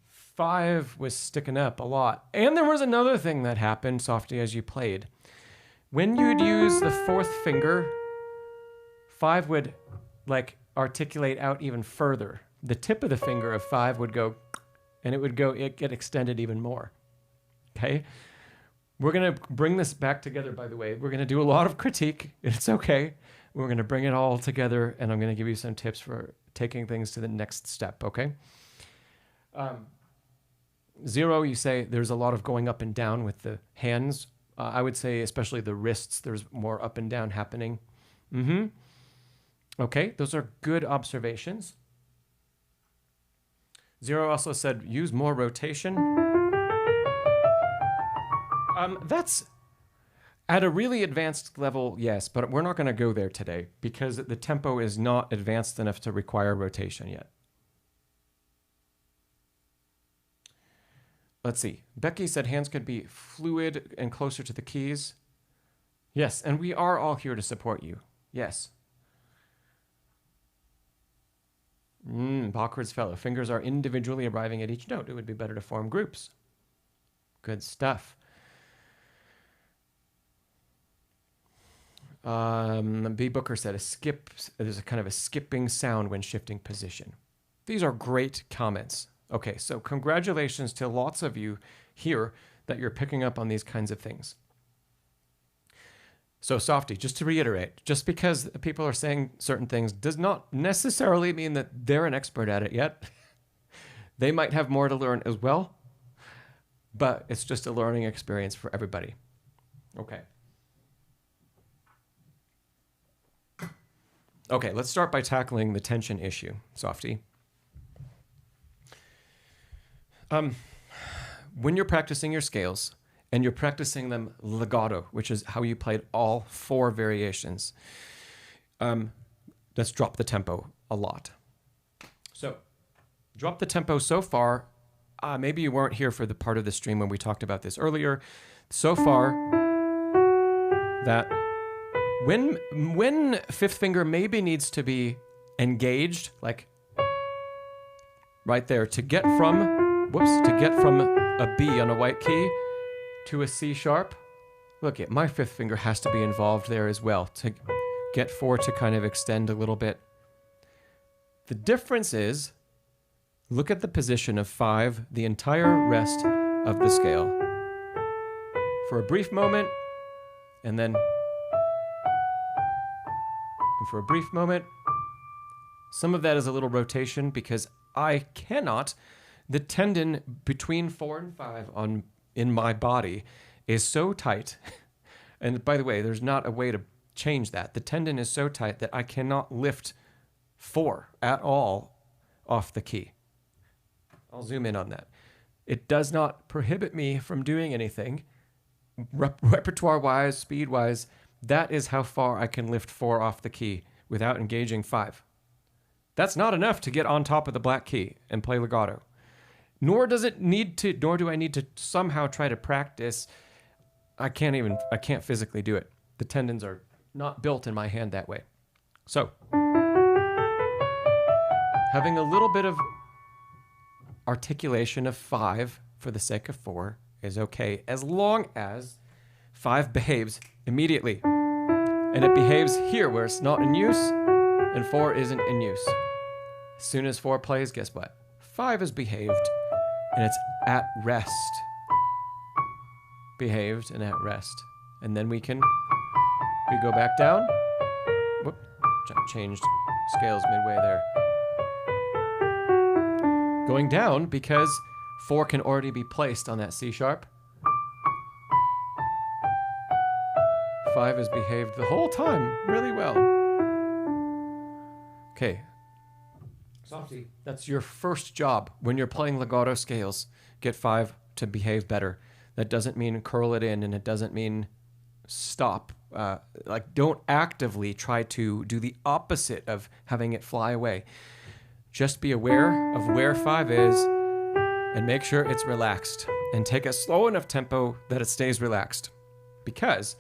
5 was sticking up a lot. And there was another thing that happened, Softie, as you played. When you'd use the fourth finger, 5 would like articulate out even further. The tip of the finger of 5 would go, and it get extended even more. Okay? We're going to bring this back together, by the way. We're going to do a lot of critique. It's okay. We're going to bring it all together, and I'm going to give you some tips for taking things to the next step, okay? 0, you say there's a lot of going up and down with the hands. I would say especially the wrists, there's more up and down happening. Okay, those are good observations. 0 also said use more rotation. That's at a really advanced level, yes, but we're not going to go there today because the tempo is not advanced enough to require rotation yet. Let's see. Becky said hands could be fluid and closer to the keys. Yes, and we are all here to support you. Yes. Bachward's Fellow. Fingers are individually arriving at each note. It would be better to form groups. Good stuff. B. Booker said there's a kind of a skipping sound when shifting position. These are great comments. Okay, so congratulations to lots of you here that you're picking up on these kinds of things. So Softie, just to reiterate, just because people are saying certain things does not necessarily mean that they're an expert at it yet. They might have more to learn as well, but it's just a learning experience for everybody. Okay. Okay, let's start by tackling the tension issue, Softie. When you're practicing your scales, and you're practicing them legato, which is how you played all 4 variations, let's drop the tempo a lot. So, drop the tempo so far. Maybe you weren't here for the part of the stream when we talked about this earlier. So far, that when fifth finger maybe needs to be engaged, like right there, to get from a B on a white key to a C sharp. Look, my fifth finger has to be involved there as well to get 4 to kind of extend a little bit. The difference is, look at the position of 5 the entire rest of the scale. For a brief moment, and then for a brief moment. Some of that is a little rotation because I cannot. The tendon between 4 and 5 in my body is so tight. And by the way, there's not a way to change that. The tendon is so tight that I cannot lift 4 at all off the key. I'll zoom in on that. It does not prohibit me from doing anything. Repertoire-wise, speed-wise, that is how far I can lift 4 off the key without engaging 5. That's not enough to get on top of the black key and play legato. Nor do I need to somehow try to practice. I can't physically do it. The tendons are not built in my hand that way. So, having a little bit of articulation of 5 for the sake of 4 is okay, as long as 5 behaves immediately. And it behaves here where it's not in use, and 4 isn't in use. As soon as 4 plays, guess what? 5 is behaved, and it's at rest. Behaved and at rest. And then we go back down. Whoop, changed scales midway there. Going down because 4 can already be placed on that C sharp. 5 has behaved the whole time really well. Okay. Softie, that's your first job when you're playing legato scales. Get 5 to behave better. That doesn't mean curl it in, and it doesn't mean stop. Don't actively try to do the opposite of having it fly away. Just be aware of where 5 is and make sure it's relaxed. And take a slow enough tempo that it stays relaxed. Because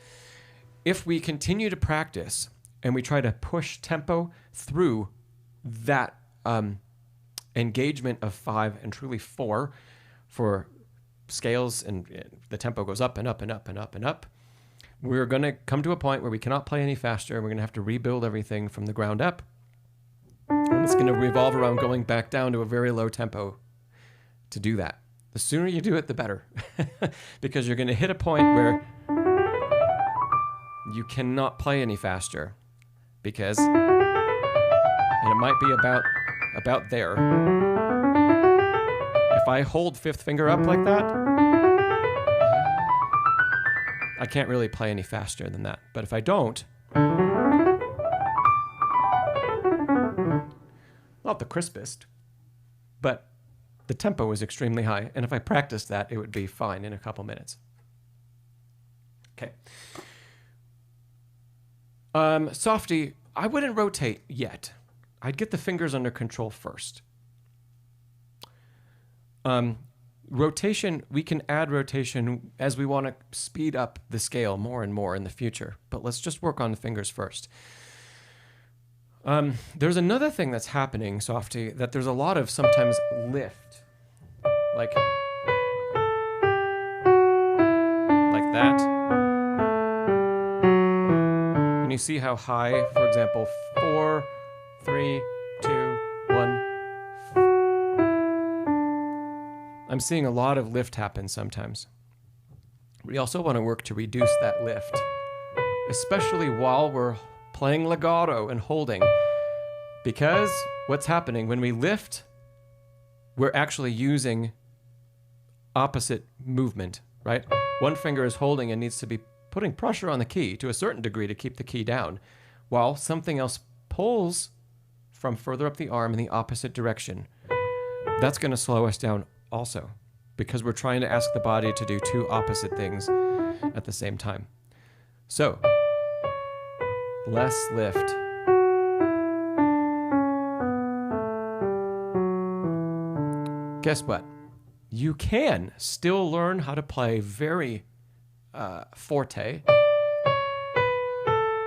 if we continue to practice and we try to push tempo through that engagement of 5 and truly 4 for scales, and the tempo goes up and up and up and up and up, we're going to come to a point where we cannot play any faster, and we're going to have to rebuild everything from the ground up. And it's going to revolve around going back down to a very low tempo to do that. The sooner you do it, the better. Because you're going to hit a point where you cannot play any faster. Because, and it might be about there. If I hold 5th finger up like that, I can't really play any faster than that. But if I don't, not the crispest, but the tempo is extremely high. And if I practiced that, it would be fine in a couple minutes. Okay. Softie, I wouldn't rotate yet. I'd get the fingers under control first. Rotation, we can add rotation as we want to speed up the scale more and more in the future. But let's just work on the fingers first. There's another thing that's happening, Softie, that there's a lot of sometimes lift. Like that. And you see how high, for example, 4, 3, 2, 1. I'm seeing a lot of lift happen sometimes. We also want to work to reduce that lift, especially while we're playing legato and holding. Because what's happening when we lift, we're actually using opposite movement, right? One finger is holding and needs to be putting pressure on the key to a certain degree to keep the key down, while something else pulls from further up the arm in the opposite direction. That's going to slow us down also, because we're trying to ask the body to do 2 opposite things at the same time. So, less lift. Guess what? You can still learn how to play very forte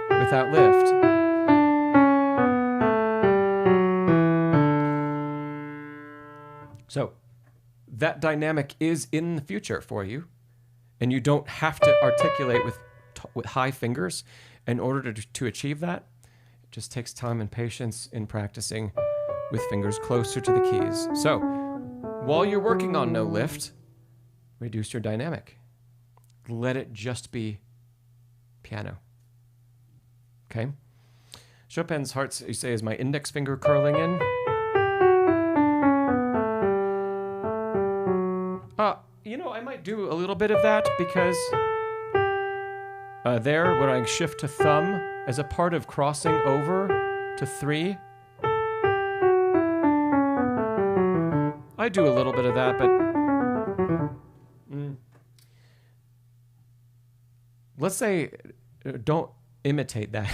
without lift. So, that dynamic is in the future for you, and you don't have to articulate with high fingers in order to achieve that. It just takes time and patience in practicing with fingers closer to the keys. So, while you're working on no lift, reduce your dynamic. Let it just be piano. Okay? Chopin's hearts, you say, is my index finger curling in? I might do a little bit of that because there, when I shift to thumb as a part of crossing over to 3, I do a little bit of that, but Let's say, don't imitate that.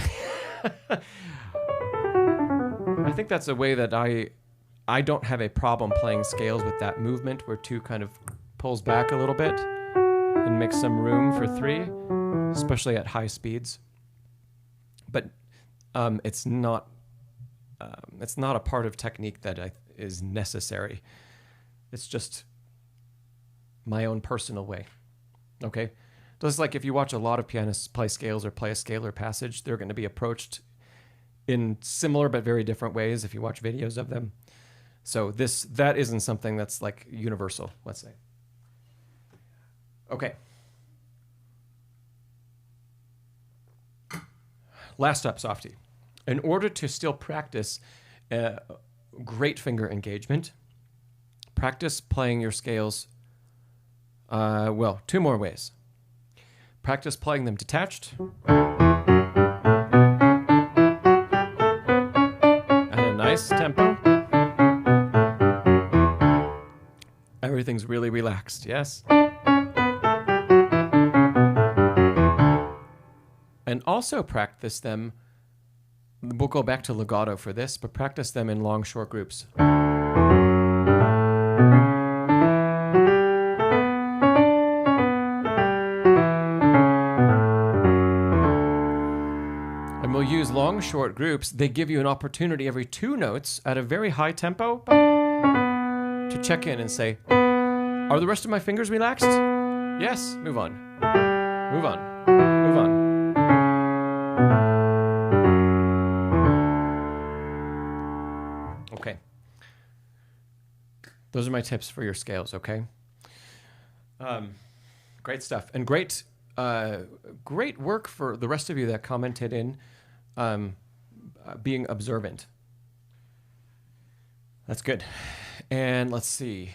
I think that's a way that I don't have a problem playing scales with that movement where 2 kind of pulls back a little bit and makes some room for 3, especially at high speeds. But it's not a part of technique that is necessary. It's just my own personal way. Okay? Just like if you watch a lot of pianists play scales or play a scalar passage, they're going to be approached in similar but very different ways if you watch videos of them. So that isn't something that's like universal, let's say. Okay. Last up, Softie. In order to still practice great finger engagement, practice playing your scales, 2 more ways. Practice playing them detached at a nice tempo. Everything's really relaxed, yes? And also practice them, we'll go back to legato for this, but practice them in long, short groups. And we'll use long, short groups. They give you an opportunity every 2 notes at a very high tempo to check in and say, are the rest of my fingers relaxed? Yes, move on. Move on. Move on. Okay. Those are my tips for your scales, okay? Great stuff. And great work for the rest of you that commented in being observant. That's good. And let's see.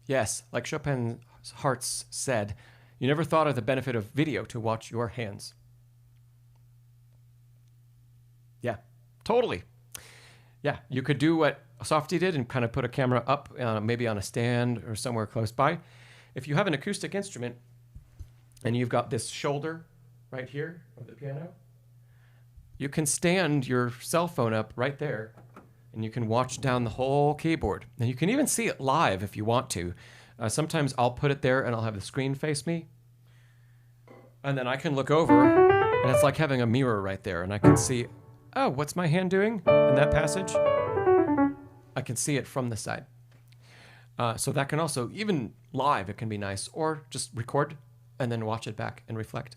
Yes, like Chopin's Hearts said, you never thought of the benefit of video to watch your hands. Yeah, totally. Yeah, you could do what Softie did and kind of put a camera up, maybe on a stand or somewhere close by. If you have an acoustic instrument and you've got this shoulder right here of the piano, you can stand your cell phone up right there and you can watch down the whole keyboard. And you can even see it live if you want to. Sometimes I'll put it there and I'll have the screen face me. And then I can look over and it's like having a mirror right there. And I can see, oh, what's my hand doing in that passage? I can see it from the side. So that can also, even live, it can be nice. Or just record and then watch it back and reflect.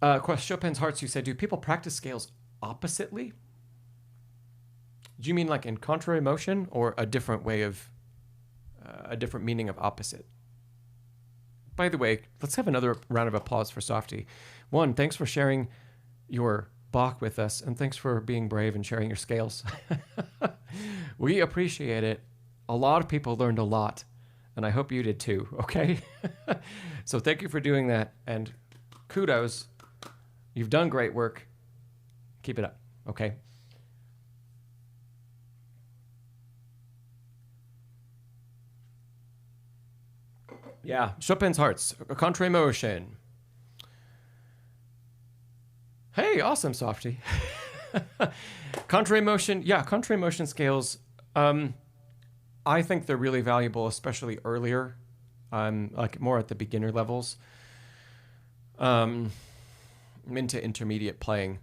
Chopin's Hearts, you said, do people practice scales oppositely? Do you mean like in contrary motion or a different way of, a different meaning of opposite? By the way, let's have another round of applause for Softie. 1, thanks for sharing your Bach with us, and thanks for being brave and sharing your scales. We appreciate it. A lot of people learned a lot, and I hope you did too, okay? So thank you for doing that, and kudos. You've done great work. Keep it up, okay? Yeah, Chopin's Hearts, a contrary motion. Hey, awesome, Softie. Contrary motion, yeah, contrary motion scales. I think they're really valuable, especially earlier, like more at the beginner levels. I'm into intermediate playing.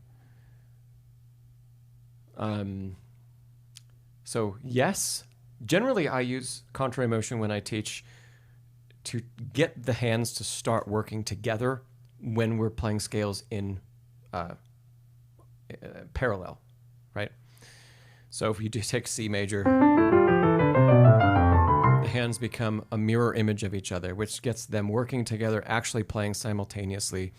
So yes, generally I use contrary motion when I teach to get the hands to start working together when we're playing scales in parallel, right? So if you do take C major, the hands become a mirror image of each other, which gets them working together, actually playing simultaneously.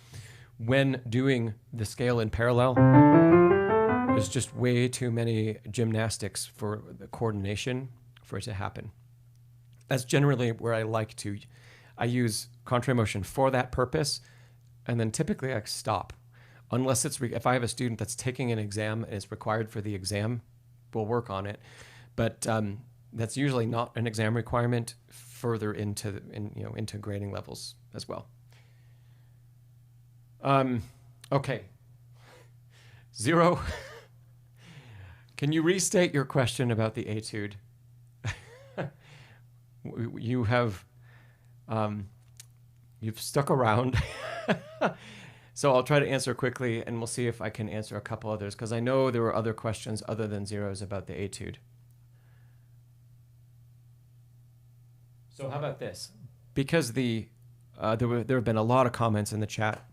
When doing the scale in parallel, there's just way too many gymnastics for the coordination for it to happen. That's generally where I use contrary motion for that purpose, and then typically I stop. Unless if I have a student that's taking an exam and is required for the exam, we'll work on it. But that's usually not an exam requirement further into into grading levels as well. Okay. Zero. Can you restate your question about the etude? You have, you've stuck around. So I'll try to answer quickly, and we'll see if I can answer a couple others, because I know there were other questions other than zeros about the etude. So how about this? Because there have been a lot of comments in the chat.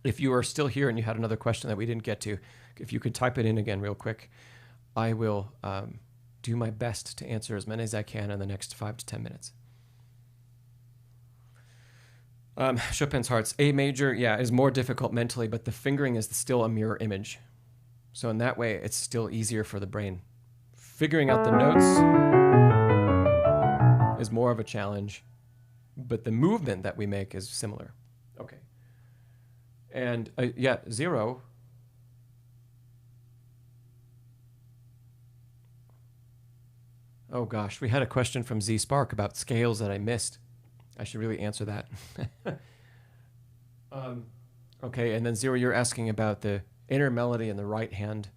If you are still here and you had another question that we didn't get to, if you could type it in again real quick, I will do my best to answer as many as I can in the next 5 to 10 minutes. Chopin's Hearts. A major, yeah, is more difficult mentally, but the fingering is still a mirror image. So in that way, it's still easier for the brain. Figuring out the notes is more of a challenge, but the movement that we make is similar. Okay. And yeah, zero. Oh gosh, we had a question from Z Spark about scales that I missed. I should really answer that. Okay, and then zero, you're asking about the inner melody in the right hand.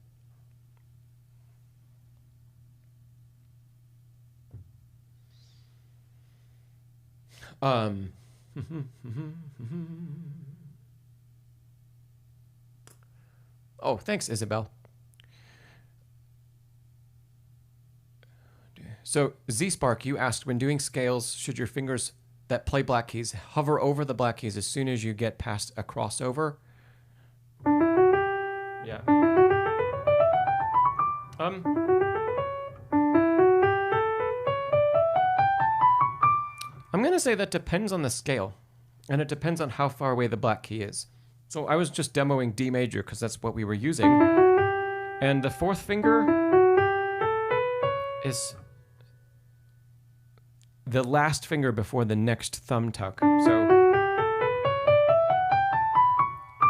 Oh, thanks, Isabel. So Z-Spark, you asked, when doing scales, should your fingers that play black keys hover over the black keys as soon as you get past a crossover? Yeah. I'm going to say that depends on the scale, and it depends on how far away the black key is. So I was just demoing D major because that's what we were using. And the fourth finger is the last finger before the next thumb tuck. So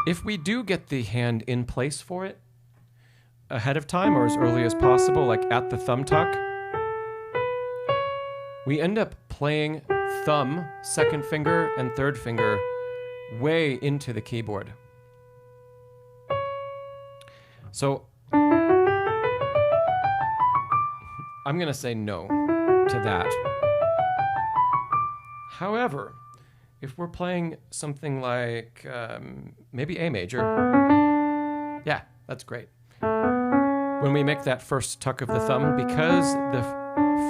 if we do get the hand in place for it ahead of time or as early as possible, like at the thumb tuck, we end up playing thumb, second finger, and third finger way into the keyboard. So I'm going to say no to that. However, if we're playing something like maybe A major, yeah, that's great. When we make that first tuck of the thumb, because the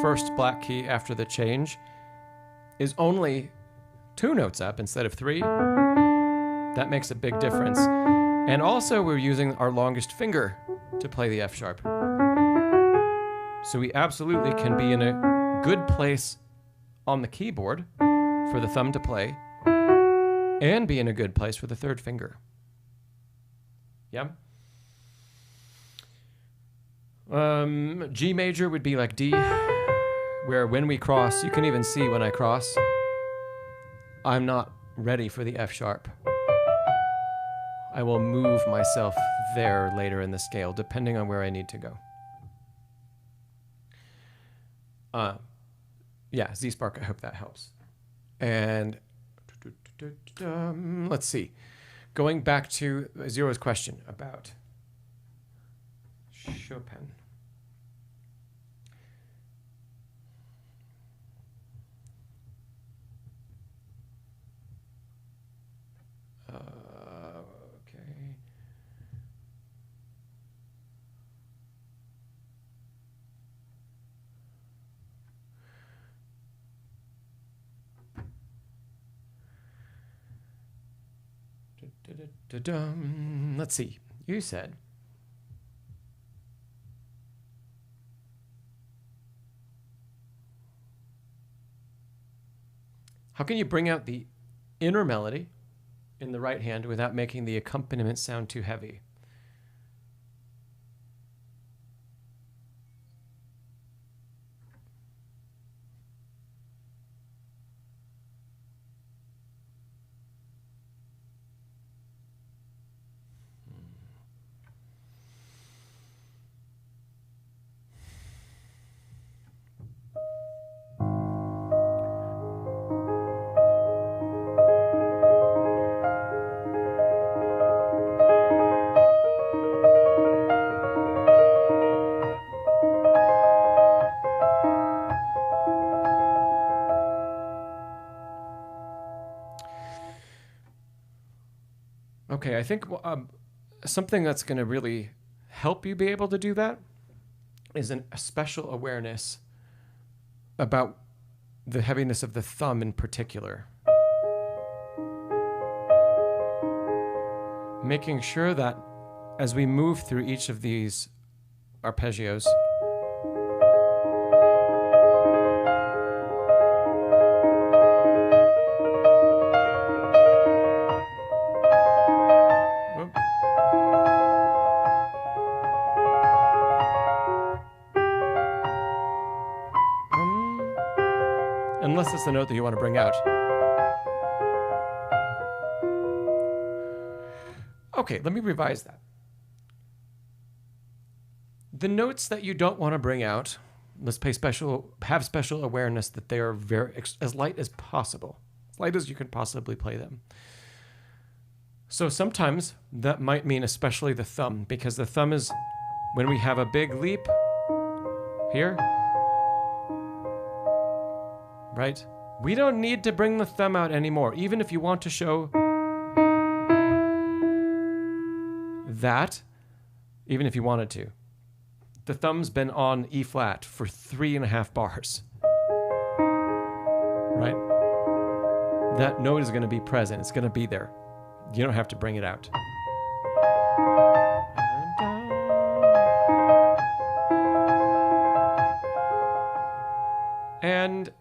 first black key after the change is only 2 notes up instead of 3, that makes a big difference. And also we're using our longest finger to play the F sharp. So we absolutely can be in a good place on the keyboard for the thumb to play and be in a good place for the third finger. Yeah. G major would be like D, where when we cross, you can even see when I cross, I'm not ready for the F sharp. I will move myself there later in the scale, depending on where I need to go. Yeah, Z-Spark, I hope that helps. And let's see. Going back to Zero's question about Chopin. Okay. Let's see. You said how can you bring out the inner melody in the right hand without making the accompaniment sound too heavy? Okay, I think something that's going to really help you be able to do that is a special awareness about the heaviness of the thumb in particular. Making sure that as we move through each of these arpeggios, unless it's the note that you want to bring out. Okay, let me revise that. The notes that you don't want to bring out, let's have special awareness that they are as light as possible, as light as you can possibly play them. So sometimes that might mean especially the thumb, because the thumb is when we have a big leap here, right? We don't need to bring the thumb out anymore, even if you want to show that, even if you wanted to. The thumb's been on E flat for 3.5 bars, right? That note is going to be present. It's going to be there. You don't have to bring it out. And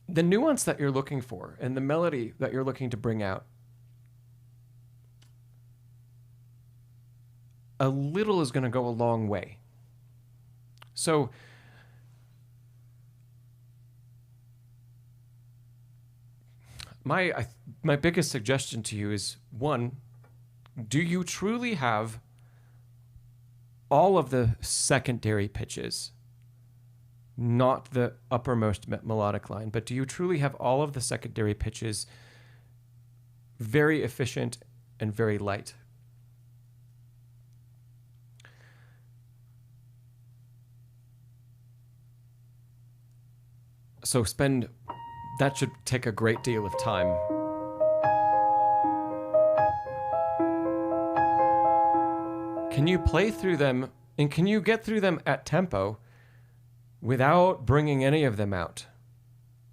the nuance that you're looking for and the melody that you're looking to bring out, a little is going to go a long way. So my biggest suggestion to you is, one, do you truly have all of the secondary pitches? Not the uppermost melodic line, but do you truly have all of the secondary pitches very efficient and very light? So that should take a great deal of time. Can you play through them, and can you get through them at tempo without bringing any of them out?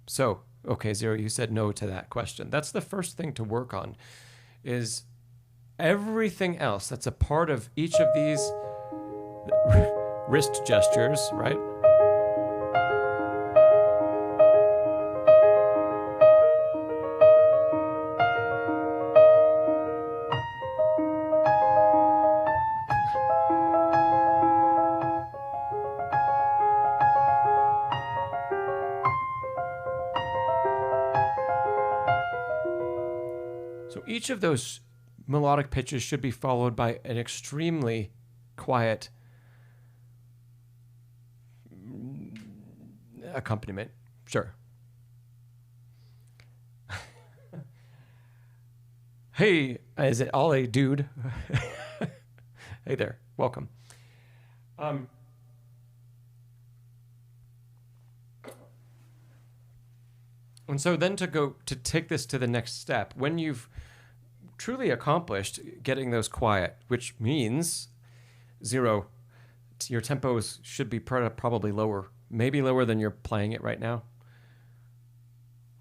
So, okay, Zero, you said no to that question. That's the first thing to work on, is everything else that's a part of each of these wrist gestures, right? So each of those melodic pitches should be followed by an extremely quiet accompaniment. Sure. Hey, is it Ollie, dude? Hey there, welcome. And so then to take this to the next step, when you've truly accomplished getting those quiet, which means Zero, your tempos should be probably lower, maybe lower than you're playing it right now,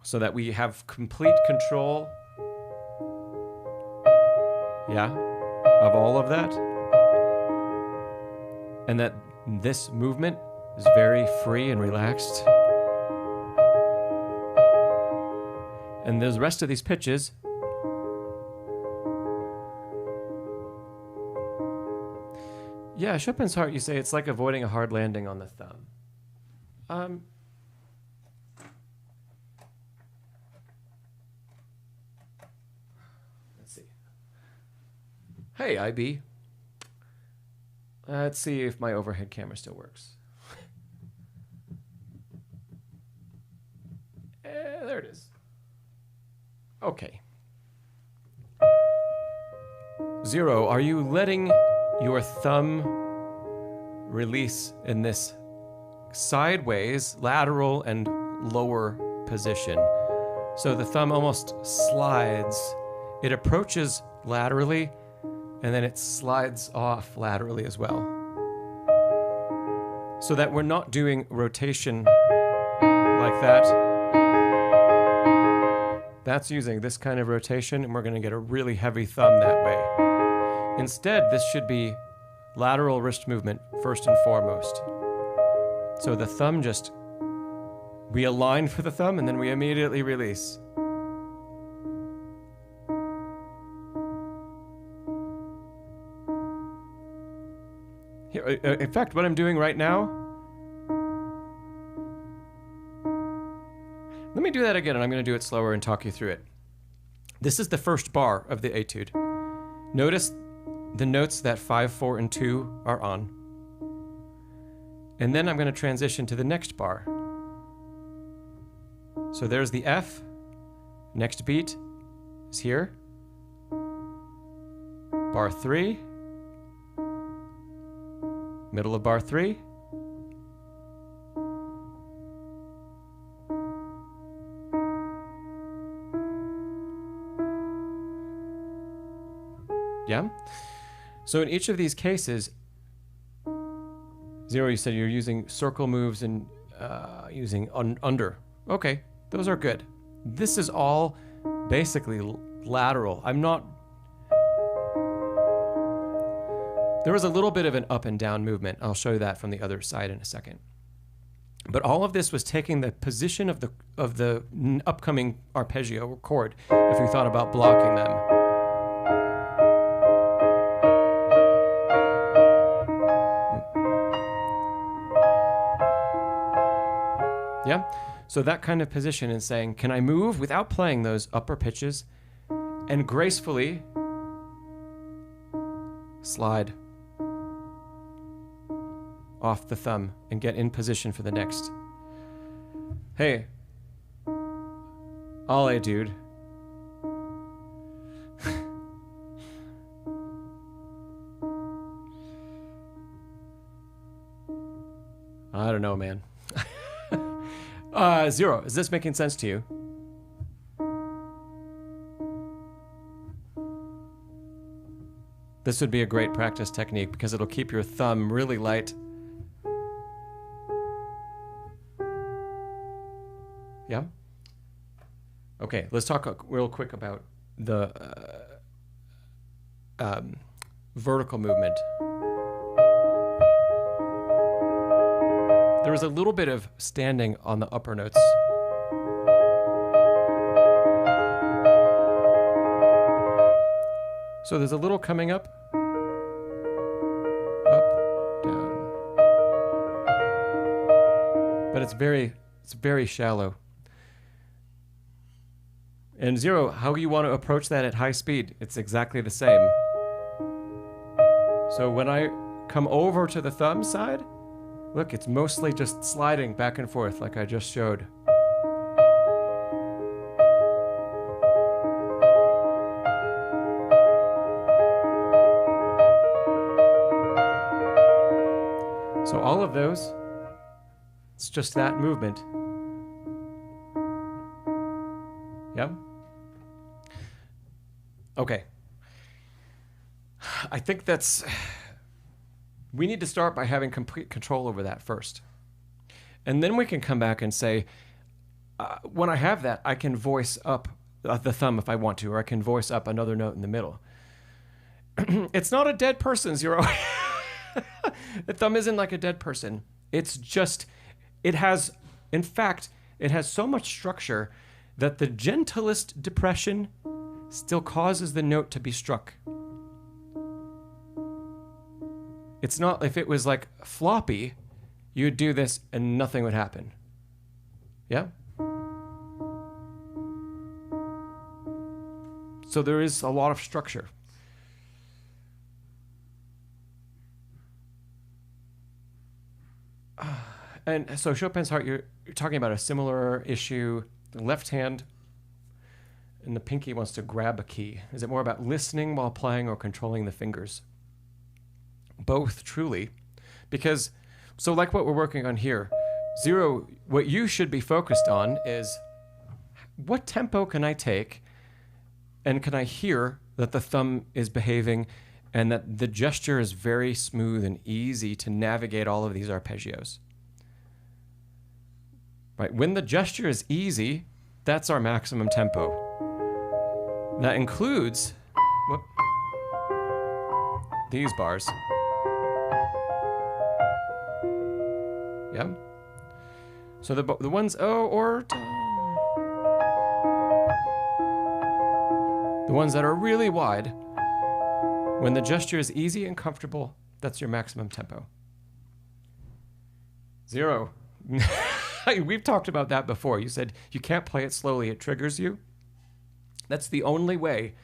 so that we have complete control, of all of that, and that this movement is very free and relaxed. And the rest of these pitches, Chopin's Heart, you say it's like avoiding a hard landing on the thumb. Let's see. Hey, IB. Let's see if my overhead camera still works. There it is. Okay. Zero, are you letting your thumb release in this sideways, lateral, and lower position? So the thumb almost slides. It approaches laterally, and then it slides off laterally as well. So that we're not doing rotation like that. That's using this kind of rotation, and we're going to get a really heavy thumb that way. Instead, this should be lateral wrist movement first and foremost. So the thumb just, we align for the thumb and then we immediately release. Here, in fact, what I'm doing right now, let me do that again, and I'm going to do it slower and talk you through it. This is the first bar of the etude. Notice the notes that 5, 4, and 2 are on. And then I'm going to transition to the next bar. So there's the F. Next beat is here. Bar 3. Middle of bar 3. Yeah? So in each of these cases, Zero, you said you're using circle moves and using under. Okay, those are good. This is all basically lateral. There was a little bit of an up and down movement. I'll show you that from the other side in a second. But all of this was taking the position of the upcoming arpeggio chord, if you thought about blocking them. Yeah? So that kind of position is saying, can I move without playing those upper pitches and gracefully slide off the thumb and get in position for the next. Hey, Ollie, dude. I don't know, man. Zero, is this making sense to you? This would be a great practice technique because it'll keep your thumb really light. Yeah? Okay, let's talk real quick about the vertical movement. There was a little bit of standing on the upper notes. So there's a little coming up, down. But it's very shallow. And Zero, how you want to approach that at high speed, it's exactly the same. So when I come over to the thumb side, look, it's mostly just sliding back and forth like I just showed. So all of those, it's just that movement. Yeah? Okay. I think we need to start by having complete control over that first. And then we can come back and say, when I have that, I can voice up the thumb if I want to, or I can voice up another note in the middle. It's not a dead person, Zero. The thumb isn't like a dead person. It's just, in fact, it has so much structure that the gentlest depression still causes the note to be struck. It's not, if it was like floppy, you'd do this and nothing would happen. Yeah? So there is a lot of structure. And so Chopin's Heart, you're talking about a similar issue. The left hand and the pinky wants to grab a key? Is it more about listening while playing or controlling the fingers? Both, truly. Because, so like what we're working on here, 0, what you should be focused on is what tempo can I take and can I hear that the thumb is behaving and that the gesture is very smooth and easy to navigate all of these arpeggios. Right? When the gesture is easy, that's our maximum tempo. That includes these bars. Yeah. So the ones O or the ones that are really wide, when the gesture is easy and comfortable, that's your maximum tempo. 0. We've talked about that before. You said you can't play it slowly, it triggers you. That's the only way,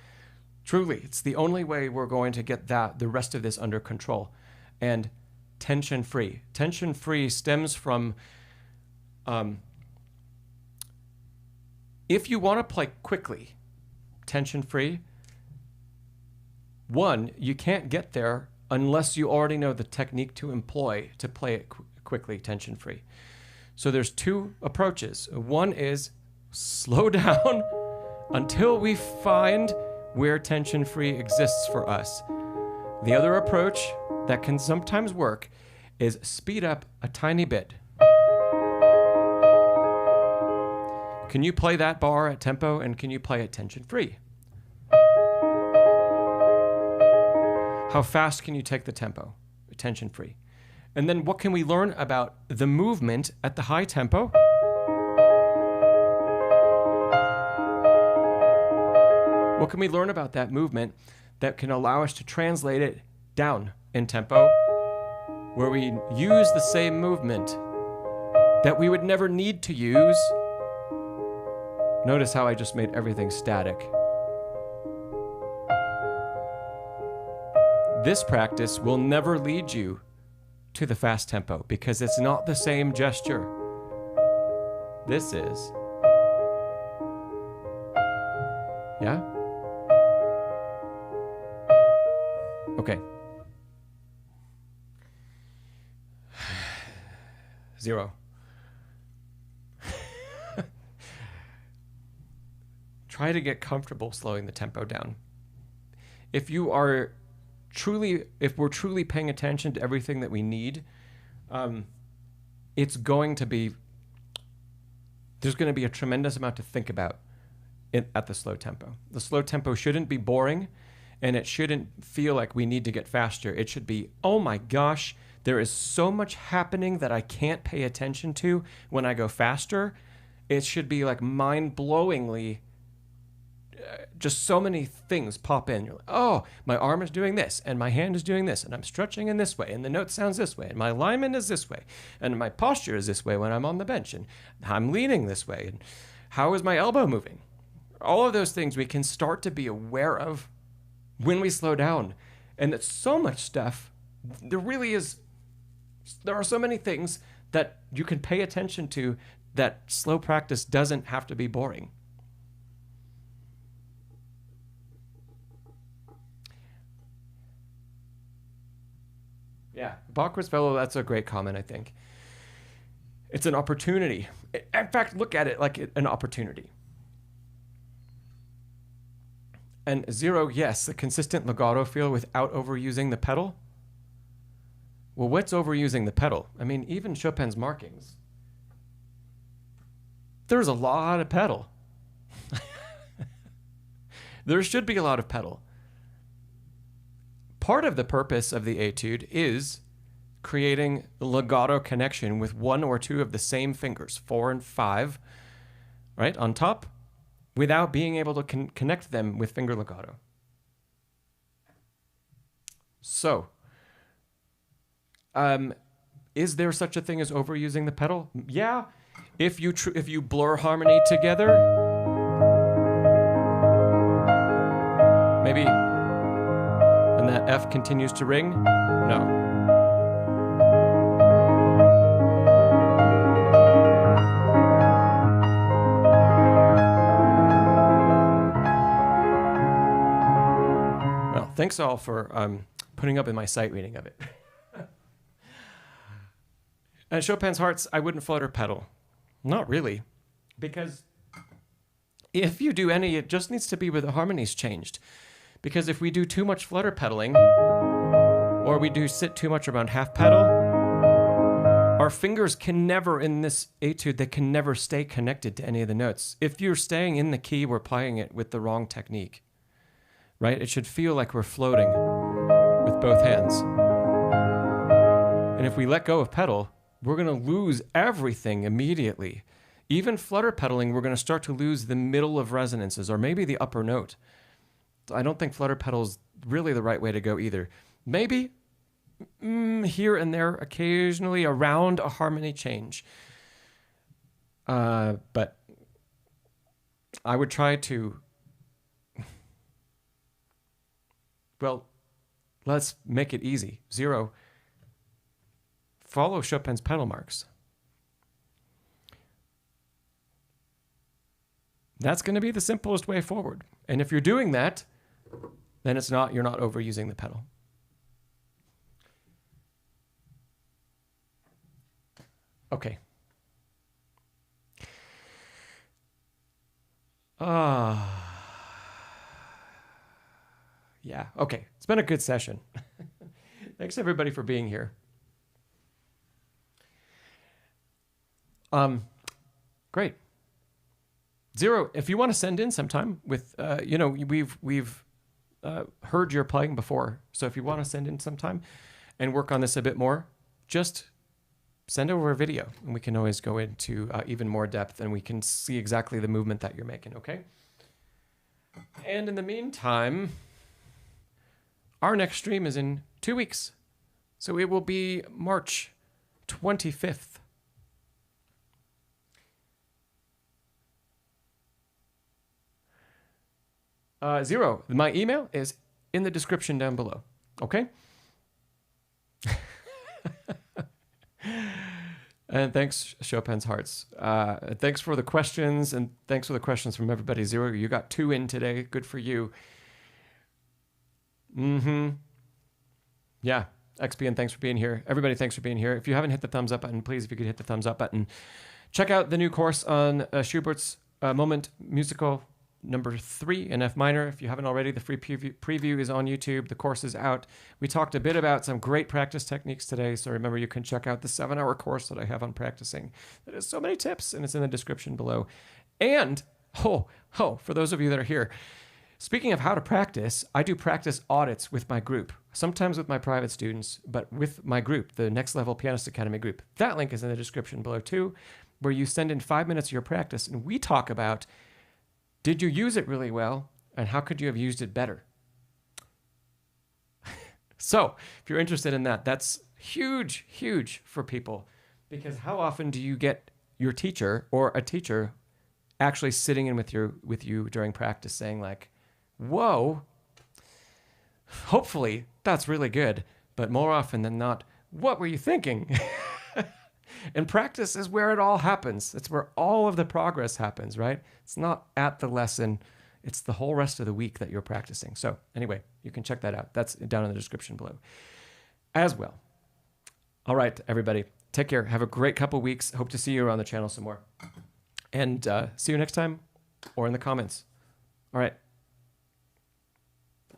truly, it's the only way we're going to get the rest of this under control. And tension-free. Tension-free stems from, if you want to play quickly, tension-free, one, you can't get there unless you already know the technique to employ to play it quickly, tension-free. So there's 2 approaches. One is slow down until we find where tension-free exists for us. The other approach that can sometimes work is speed up a tiny bit. Can you play that bar at tempo and can you play it tension-free? How fast can you take the tempo, tension-free? And then what can we learn about the movement at the high tempo? What can we learn about that movement that can allow us to translate it down in tempo, where we use the same movement that we would never need to use? Notice how I just made everything static. This practice will never lead you to the fast tempo because it's not the same gesture. This is. Yeah? Okay. 0. Try to get comfortable slowing the tempo down. If we're truly paying attention to everything that we need, there's going to be a tremendous amount to think about at the slow tempo. The slow tempo shouldn't be boring, and it shouldn't feel like we need to get faster. It should be, oh my gosh, there is so much happening that I can't pay attention to when I go faster. It should be like mind-blowingly, just so many things pop in. You're like, oh, my arm is doing this, and my hand is doing this, and I'm stretching in this way, and the note sounds this way, and my alignment is this way, and my posture is this way when I'm on the bench, and I'm leaning this way, and how is my elbow moving? All of those things we can start to be aware of when we slow down. And that's so much stuff. There are so many things that you can pay attention to that slow practice doesn't have to be boring. Yeah, Bach's Fellow, that's a great comment, I think. It's an opportunity. In fact, look at it like an opportunity. And 0, yes, a consistent legato feel without overusing the pedal. Well, what's overusing the pedal? I mean, even Chopin's markings. There's a lot of pedal. There should be a lot of pedal. Part of the purpose of the etude is creating legato connection with 1 or 2 of the same fingers, 4 and 5, right, on top, without being able to connect them with finger legato. So, is there such a thing as overusing the pedal? Yeah, if you blur harmony together, maybe, and that F continues to ring. No. Thanks all for putting up in my sight reading of it. At Chopin's Hearts, I wouldn't flutter pedal. Not really. Because if you do any, it just needs to be where the harmony's changed. Because if we do too much flutter pedaling, or we do sit too much around half pedal, our fingers can never, in this etude, they can never stay connected to any of the notes. If you're staying in the key, we're playing it with the wrong technique, right? It should feel like we're floating with both hands. And if we let go of pedal, we're going to lose everything immediately. Even flutter pedaling, we're going to start to lose the middle of resonances, or maybe the upper note. I don't think flutter pedal is really the right way to go either. Maybe here and there, occasionally around a harmony change. But I would try to, well, let's make it easy. 0, follow Chopin's pedal marks. That's going to be the simplest way forward. And if you're doing that, then you're not overusing the pedal. Okay. Yeah, okay. It's been a good session. Thanks everybody for being here. Great. 0, if you want to send in sometime with, we've heard your playing before. So if you want to send in sometime and work on this a bit more, just send over a video and we can always go into even more depth and we can see exactly the movement that you're making, okay? And in the meantime, our next stream is in 2 weeks. So it will be March 25th. 0, my email is in the description down below, okay? And thanks, Chopin's Hearts. Thanks for the questions, and thanks for the questions from everybody. 0, you got 2 in today. Good for you. Yeah, XP, thanks for being here. Everybody, thanks for being here. If you haven't hit the thumbs up button, please, if you could hit the thumbs up button. Check out the new course on Schubert's Moment Musical number 3 in F minor. If you haven't already, the free preview is on YouTube. The course is out. We talked a bit about some great practice techniques today. So remember, you can check out the 7-hour course that I have on practicing. That has so many tips, and it's in the description below. And, for those of you that are here, speaking of how to practice, I do practice audits with my group, sometimes with my private students, but with my group, the Next Level Pianist Academy group. That link is in the description below too, where you send in 5 minutes of your practice, and we talk about, did you use it really well, and how could you have used it better? So, if you're interested in that, that's huge, huge for people, because how often do you get your teacher or a teacher actually sitting in with you during practice saying like, whoa, hopefully that's really good, but more often than not, what were you thinking? And practice is where it all happens. It's where all of the progress happens, right? It's not at the lesson. It's the whole rest of the week that you're practicing. So anyway, you can check that out. That's down in the description below as well. All right, everybody. Take care. Have a great couple weeks. Hope to see you around the channel some more. And see you next time or in the comments. All right.